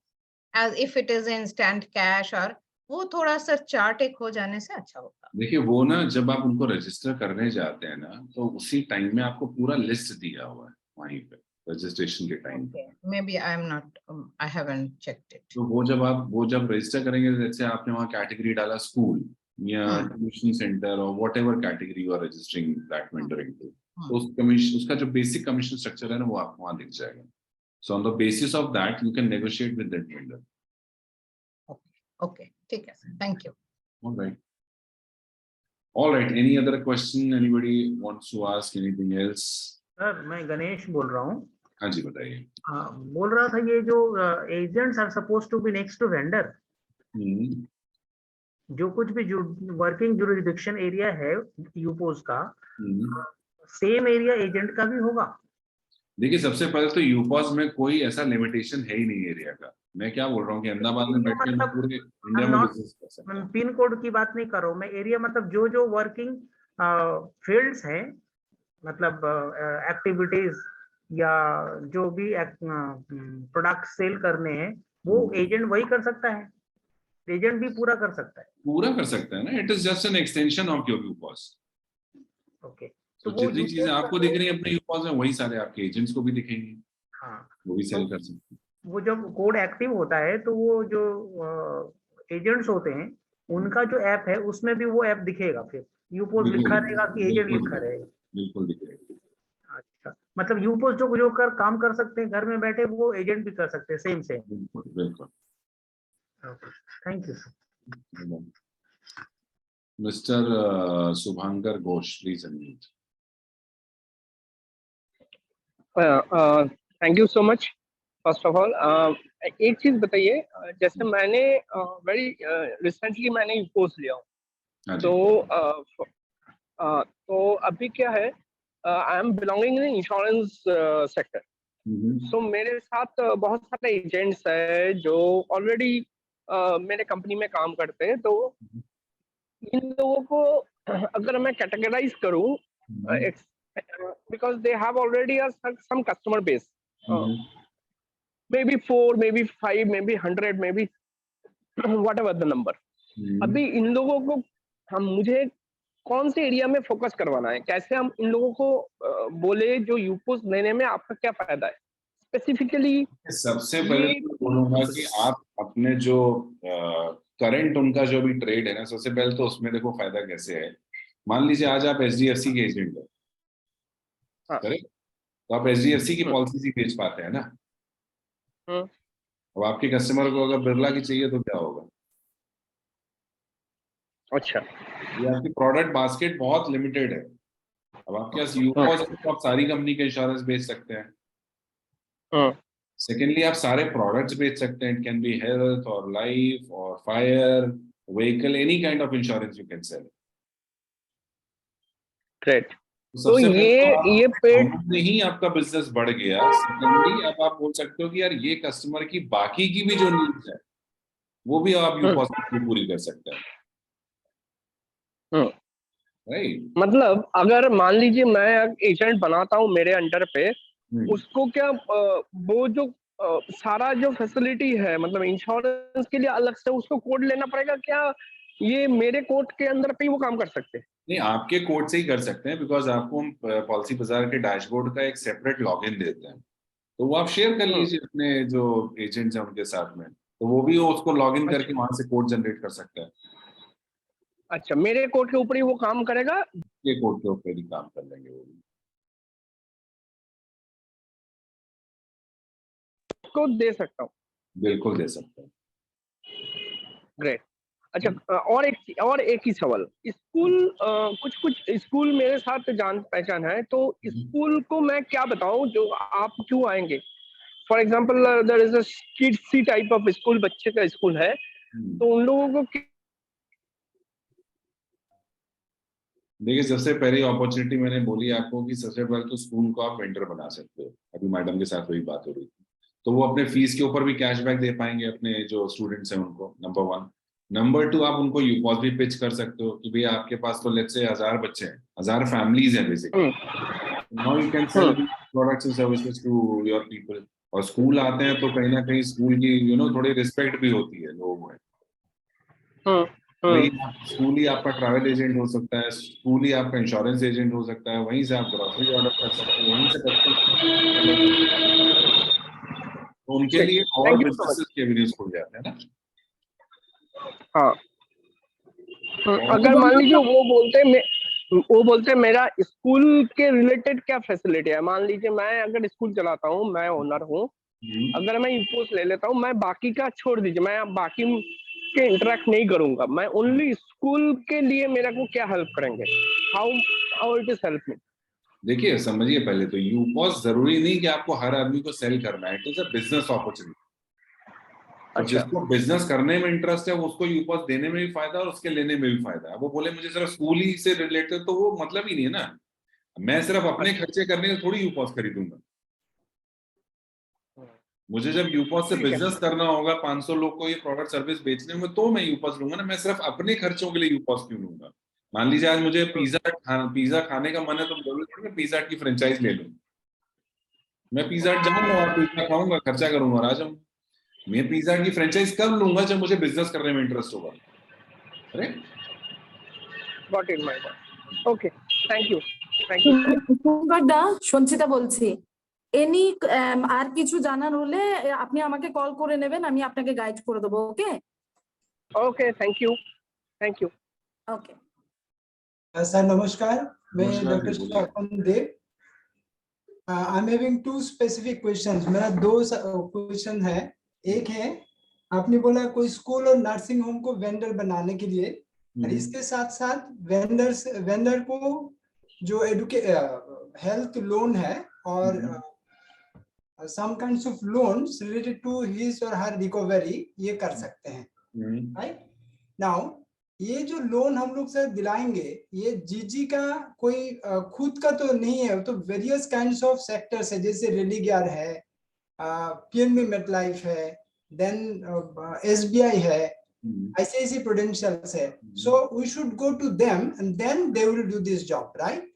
as if it is instant cash or वो थोड़ा सा चार्ट एक हो जाने से अच्छा होगा। देखिए वो ना जब आप उनको रजिस्टर करने जाते हैं ना तो उसी टाइम में आपको पूरा लिस्ट दिया हुआ है वहीं पे रजिस्ट्रेशन के टाइम पे। Maybe I am not, I haven't checked it. तो वो जब रजिस्टर करेंगे, जैसे आपने वहाँ कैटेगरी डाला स्कूल या ट्यूशन सेंटर और whatever category you are registering that vendor into, तो उस कमीशन, उसका जो बेसिक कमीशन स्ट्रक्चर है ना वो आपको वहाँ दिख जाएगा। So on the basis of that you can negotiate with that vendor. Okay, ठीक है, thank you. All right, any other question? Anybody wants to ask anything else? Sir मैं गणेश बोल रहा हूँ। हाँ जी बताइए। बोल रहा था ये जो agents are suppose to be next to vendor, जो कुछ भी वर्किंग जुरिडिक्शन एरिया है यूपोज का, सेम एरिया एजेंट का भी होगा? देखिए सबसे पहले तो यूपॉस में कोई ऐसा लिमिटेशन है ही नहीं एरिया का। मैं क्या बोल रहा हूँ कि अहमदाबाद में बैठ के मतलब पूरे इंडिया में बिजनेस कर सकते हैं। पिन कोड की बात नहीं कर रहा हूँ मैं, एरिया मतलब जो जो वर्किंग फील्ड्स हैं, मतलब एक्टिविटीज या जो भी प्रोडक्ट सेल करने हैं वो एजेंट वही कर सकता है, एजेंट भी पूरा कर सकता है? पूरा कर सकता है ना, it is just an extension of your UPOS. Okay, तो जितनी चीजें आपको दिख रही है अपने यूपॉस में वही सारे आपके एजेंट्स को भी दिखेंगे। हाँ, वो भी सेल कर सकते हैं। वो जब कोड एक्टिव होता है तो वो जो एजेंट्स होते हैं उनका जो ऐप है उसमें भी वो ऐप दिखेगा, फिर यूपोज लिखा रहेगा कि एजेंट लिखा रहेगा? बिल्कुल दिखेगा। अच्छा, मतलब यूपोज जो काम कर सकते हैं घर में बैठे वो एजेंट भी कर सकते हैं सेम। बिल्कुल। Thank you sir. Mister Shubhankar Ghosh, please unmute. Thank you so much. First of all एक चीज बताइए, जैसे मैंने वेरी रिसेंटली मैंने यूपोज लिया हूँ, तो अभी क्या है, I am belonging in insurance sector. So मेरे साथ बहुत सारे एजेंट्स है जो ऑलरेडी मेरे कंपनी में काम करते हैं। तो इन लोगों को अगर मैं कैटेगराइज करूँ, because they have already some customer base, maybe 4, maybe 5, maybe 100, maybe whatever the number. अभी इन लोगों को मुझे कौन से एरिया में फोकस करवाना है, कैसे हम इन लोगों को बोले जो यूपोज लेने में आपका क्या फायदा है स्पेसिफिकली? सबसे पहले तो बोलूंगा कि आप अपने जो करंट उनका जो भी ट्रेड है ना, सबसे पहले तो उसमें देखो फायदा कैसे है। मान लीजिए आज आप HDFC के एजेंट है, करेक्ट? तो आप HDFC की पॉलिसी ही बेच पाते हैं ना। अब आपके कस्टमर को अगर बिरला की चाहिए तो क्या होगा? अच्छा, ये आपकी प्रोडक्ट बास्केट बहुत लिमिटेड है। अब आपके पास यूपॉस तो आप सारी कंपनी के इंश्योरेंस बेच सकते हैं। सेकेंडली आप सारे प्रोडक्ट्स बेच सकते हैं, इट कैन बी हेल्थ और लाइफ और fire, vehicle, any kind of insurance you can cell. Great. तो ये पेड में ही आपका बिजनेस बढ़ गया। सेकेंडली अब आप बोल सकते हो कि यार ये कस्टमर की बाकी की भी जो नीड्स है वो भी आप यूपॉस में पूरी कर सकते हैं, राइट? मतलब अगर मान लीजिए मैं एजेंट बनाता हूँ मेरे अंडर पे, उसको क्या वो जो सारा जो फैसिलिटी है, मतलब इंश्योरेंस के लिए अलग से उसको कोड लेना पड़ेगा क्या? ये मेरे कोड के अंदर पे ही वो काम कर सकते हैं? नहीं, आपके कोड से ही कर सकते हैं, बिकॉज आपको हम पॉलिसी बाजार के डैशबोर्ड का एक सेपरेट लॉगिन देते हैं, तो वो आप शेयर कर लीजिए अपने जो एजेंट्स हैं उनके साथ में, तो वो भी उसको लॉगिन करके वहां से कोड जनरेट कर सकते हैं। अच्छा, मेरे कोड के ऊपर ही वो काम करेगा? ये कोड के ऊपर ही काम कर लेंगे वो भी। को दे सकता हूँ? बिल्कुल दे सकते हैं। ग्रेट। अच्छा, और एक ही सवाल, स्कूल कुछ स्कूल मेरे साथ जान पहचान है, तो स्कूल को मैं क्या बताऊं जो आप क्यों आएंगे? For example there is a kids see type of school, बच्चे का स्कूल है, तो उन लोगों को देखिए सबसे पहली अपॉर्चुनिटी मैंने बोली आपको कि सबसे पहले तो स्कूल को आप वेंडर बना सकते हो। अभी मैडम के साथ वही बात हो रही थी, तो वो अपने फीस के ऊपर भी कैशबैक दे पाएंगे अपने जो स्टूडेंट्स हैं उनको, नंबर 1। नंबर 2, आप उनको यूपॉस भी पिच कर सकते हो कि भैया आपके पास तो लेट्स से 1000 बच्चे हैं, 1000 फैमिलीज हैं basically, now you can sell products and services to your people. और स्कूल आते हैं तो कहीं ना कहीं स्कूल की थोड़ी रिस्पेक्ट भी होती है लोगों में। वही स्कूल ही आपका ट्रैवल एजेंट हो सकता है, स्कूल ही आपका इंश्योरेंस एजेंट हो सकता है, वहीं से आप ग्रोसरी ऑर्डर कर सकते हो, वहीं से तो उनके लिए और thank you so much. Businesses के एवेन्यूज खुल जाते हैं ना। हाँ, अगर मान लीजिए वो बोलते मेरा स्कूल के रिलेटेड क्या फैसिलिटी है, मान लीजिए मैं अगर स्कूल चलाता हूँ, मैं ओनर हूँ, अगर मैं यूपोस ले लेता हूँ, मैं बाकी का छोड़ दीजिए, मैं बाकी के इंटरेक्ट नहीं करूंगा, मैं ओनली स्कूल के लिए मेरा को क्या हेल्प करेंगे, how it is help me? देखिए समझिए, पहले तो यूपॉस जरूरी नहीं कि आपको हर आदमी को सेल करना है, it is a business opportunity. और अच्छा, जिसको बिजनेस करने में इंटरेस्ट है उसको यूपॉस देने में भी फायदा और उसके लेने में भी फायदा है। वो बोले मुझे सिर्फ स्कूल ही से रिलेटेड, तो वो मतलब ही नहीं है ना। मैं सिर्फ अपने खर्चे करने के थोड़ी यूपॉस खरीदूंगा। मुझे जब यूपॉस से बिजनेस करना होगा 500 लोग को ये प्रोडक्ट सर्विस बेचने में, तो मैं यूपॉस लूंगा ना। मैं सिर्फ अपने खर्चों के लिए यूपॉस क्यों लूंगा? मान लीजिए आज मुझे पिज्जा खाने का मन है, तो जरूरी थोड़ी मैं पिज्जा की फ्रेंचाइज ले लूं। मैं पिज्जा जाऊंगा और पिज्जा खाऊंगा, खर्चा करूंगा और आ जाऊंगा। मैं पिज्जा की फ्रेंचाइज कब लूंगा? जब मुझे बिजनेस करने में इंटरेस्ट होगा। Correct? Got it my god. Okay, thank you. দা সঞ্চিতা বলছি। এনি আর কিছু জানার হলে আপনি আমাকে কল করে নেবেন, আমি আপনাকে গাইড করে দেবো। Okay okay, thank you, thank you. Okay sir नमस्कार, मैं नमस्कार डॉक्टर जी, बोलिए। Shakun Dev. I am having two specific questions. मेरा दो क्वेश्चन है। एक है, आपने बोला कोई स्कूल और नर्सिंग होम को वेंडर बनाने के लिए, और इसके साथ साथ वेंडर को जो हेल्थ लोन है और some kinds of loans related to his or her recovery ये कर सकते हैं, राइट? नाउ ये जो लोन हम लोग सर दिलाएंगे, ये जीजी का कोई खुद का तो नहीं है, तो वेरियस काइंड्स ऑफ सेक्टर्स है, जैसे रेलिगेयर है, पीएनबी मेटलाइफ है, देन एसबीआई है, ICICI प्रूडेंशियल है। So we should go to them and then they will do this job, right?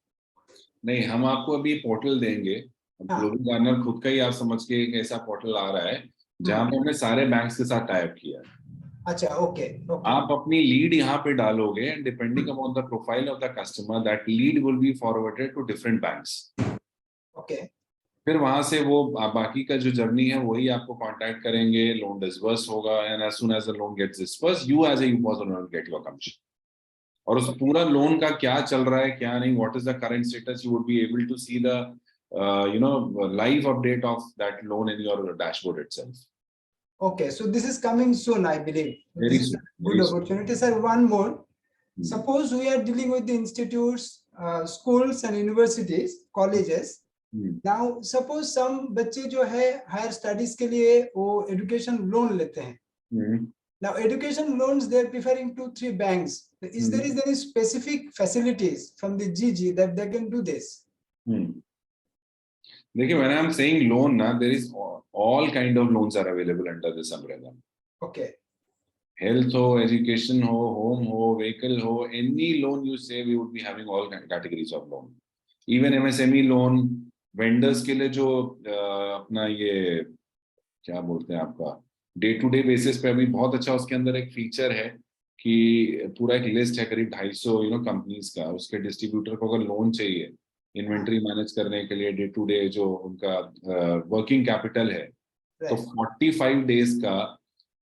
नहीं, हम आपको अभी पोर्टल देंगे। ग्लोबल गार्नर खुद का ही आप समझ के एक ऐसा पोर्टल आ रहा है जहां पे हमने सारे बैंक्स के साथ टाई अप किया है। अच्छा, ओके ओके। आप अपनी लीड यहाँ पे डालोगे and depending upon the profile of the customer that lead will be forwarded to different banks. Okay, फिर वहां से वो बाकी का जो जर्नी है वही आपको कांटेक्ट करेंगे, लोन डिसबर्स होगा and as soon as the loan gets disburse you as a UPOS owner get your commission. और उस पूरा लोन का क्या चल रहा है क्या नहीं, what is the current status, you would be able to see the live update of that loan in your dashboard itself. okay, so this is coming soon, I believe. Very This is soon, a good very soon. opportunity, sir. One more. Suppose we are dealing with the institutes, schools and universities, colleges. Now suppose some बच्चे जो है higher studies के लिए वो education loan लेते हैं. Now education loans they are preferring 2-3 banks. Is there any specific facilities from the GG that they can do this? देखिए, when I'm saying loan ना, there is all kind of loans are available under this umbrella. Okay. Health हो, education हो, home हो, vehicle हो, any loan you say, we would be having all categories of loan. Even MSME loan, vendors के लिए जो अपना ये क्या बोलते हैं आपका डे टू डे बेसिस पे अभी बहुत अच्छा उसके अंदर एक फीचर है कि पूरा एक लिस्ट है करीब 250 कंपनीज का, उसके डिस्ट्रीब्यूटर को अगर लोन चाहिए इन्वेंट्री मैनेज करने के लिए, डे टू डे जो उनका वर्किंग कैपिटल है, तो 45 डेज का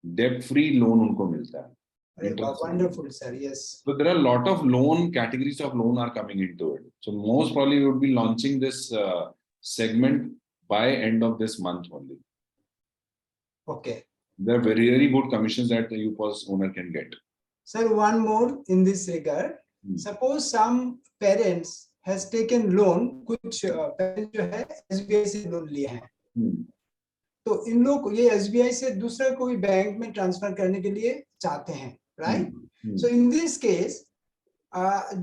डेब्ट फ्री लोन उनको मिलता है। Wonderful, sir. Yes. So there are a lot of loan categories of loan are coming into it. So most probably we would be launching this segment by end of this month only. Okay. There are very, very good commissions that the UPOS owner can get. Sir, one more in this regard. Suppose some parents has taken loan, कुछ parents जो है SBI से loan लिए हैं, तो इन लोग ये SBI से दूसरा कोई बैंक में ट्रांसफर करने के लिए चाहते हैं, right? So in this case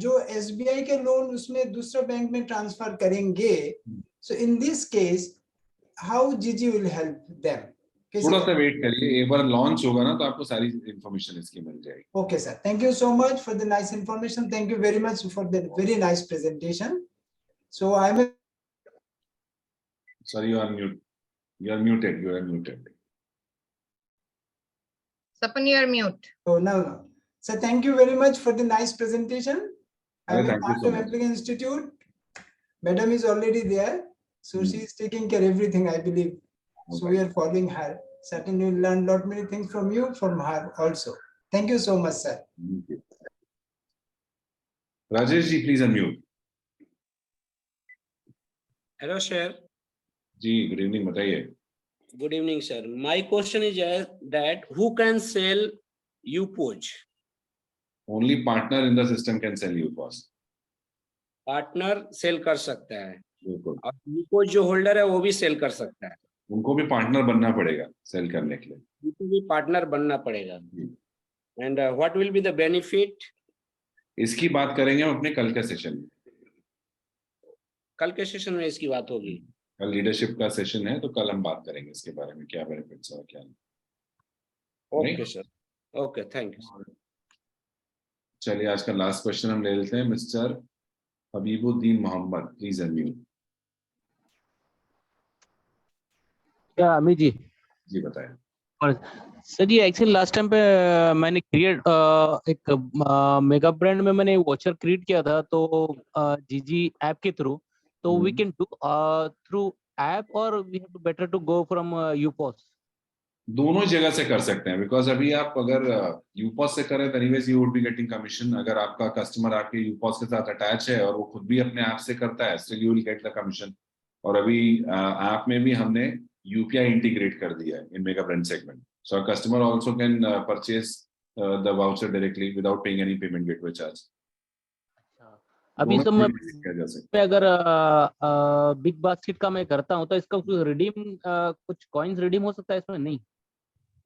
जो SBI के लोन उसमें दूसरा बैंक में ट्रांसफर करेंगे, so in this case how GG will help them? थोड़ा सा वेट करिए, एक बार लॉन्च होगा ना तो आपको सारी इंफॉर्मेशन इसकी मिल जाएगी. Okay, sir. Thank you so much for the nice information. Thank you very much for the very nice presentation. So I will. Sorry, you are mute. You are muted. You are muted. Sapan, you are mute. Oh, no. So thank you very much for the nice presentation. I Well, will thank you part so of much. Applicant Institute. Madam is already there. So she is taking care of everything, I believe. So we are following her. Certainly we'll learn lot many things from you, from her also. Thank you so much, sir. Thank you. Rajesh ji, please unmute. Hello, sir. जी, good evening. बताइए. Good evening, sir. My question is that who can sell UPOS? Only partner in the system can sell UPOS. Partner sell कर सकता है बिल्कुल. और UPOS जो holder है वो भी सेल कर सकता है. उनको भी पार्टनर बनना पड़ेगा सेल करने के लिए. उनको भी पार्टनर बनना पड़ेगा. And what will be the benefit? इसकी बात करेंगे हम अपने कल के सेशन में. कल के सेशन में इसकी बात होगी. कल लीडरशिप का सेशन है तो कल हम बात करेंगे इसके बारे में, क्या बेनिफिट्स है क्या नहीं. Okay sir. Okay, thank you. चलिए आज का लास्ट क्वेश्चन हम ले लेते हैं. Mister Habibuddin Mohammed, please unmute. क्या अमित जी? जी बताएं. और सर जी एक्चुअली लास्ट टाइम पे मैंने क्रिएट एक मेगा ब्रांड में मैंने वॉचर क्रिएट किया था तो जीजी ऐप के थ्रू. तो we can do through app और we have to better to go from UPOS. दोनों जगह से कर सकते हैं बिकॉज अभी आप अगर यूपॉस से करें तो anyways you would be getting commission. अगर आपका कस्टमर आपके यूपॉस के साथ अटैच है और वो खुद भी अपने ऐप से करता है still you will get the commission. और अभी ऐप में भी हमने यूपीआई इंटीग्रेट कर दिया है इन mega brand segment. So a customer also can purchase the voucher directly without paying any payment gateway charge. अभी सब मैं अगर बिग बास्केट का मैं करता हूँ तो इसका कुछ रिडीम कुछ कॉइन्स रिडीम हो सकता है इसमें?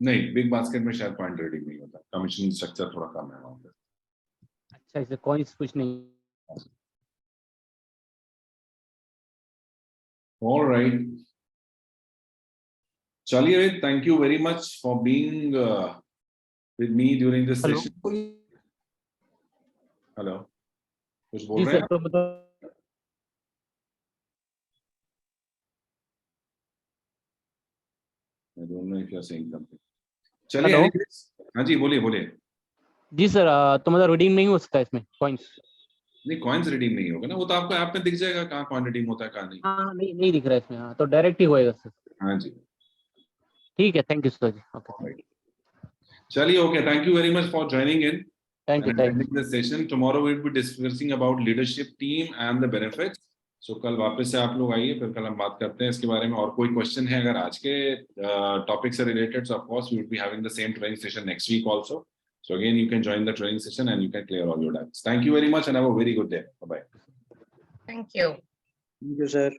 नहीं, बिग बास्केट में शायद पॉइंट रेडिंग नहीं होता. कमीशन स्ट्रक्चर थोड़ा कम है वहां पे. अच्छा, इससे कॉइन्स कुछ नहीं. All right. चलिए, thank you very much for being with me during this Hello. session. Hello, कुछ बोल जी रहे हैं सर. आप? तो I don't know if you are saying something. चलिए, anyways, हाँ जी बोलिए बोलिए. जी सर, तो मतलब रिडीम नहीं हो सकता इसमें कॉइन्स? नहीं, कॉइन्स रिडीम नहीं होगा ना, वो तो आपको ऐप में दिख जाएगा कहाँ कॉइन रिडीम होता है कहाँ नहीं. हाँ, नहीं दिख रहा है इसमें. हाँ, तो डायरेक्ट ही होएगा सर. हाँ जी. ठीक है, थैंक यू सर जी. ओके, चलिए, okay, thank you very much for joining in thank you. and attending this session. Tomorrow we will be discussing about leadership team and the benefits. So कल वापस से आप लोग आइए, फिर कल हम बात करते हैं इसके बारे में. और कोई क्वेश्चन है अगर आज के टॉपिक से related, so of course we will be having the same training session next week also. So again you can join the training session and you can clear all your doubts. Thank you very much and have a very good day. Bye bye. Thank you. Thank you sir.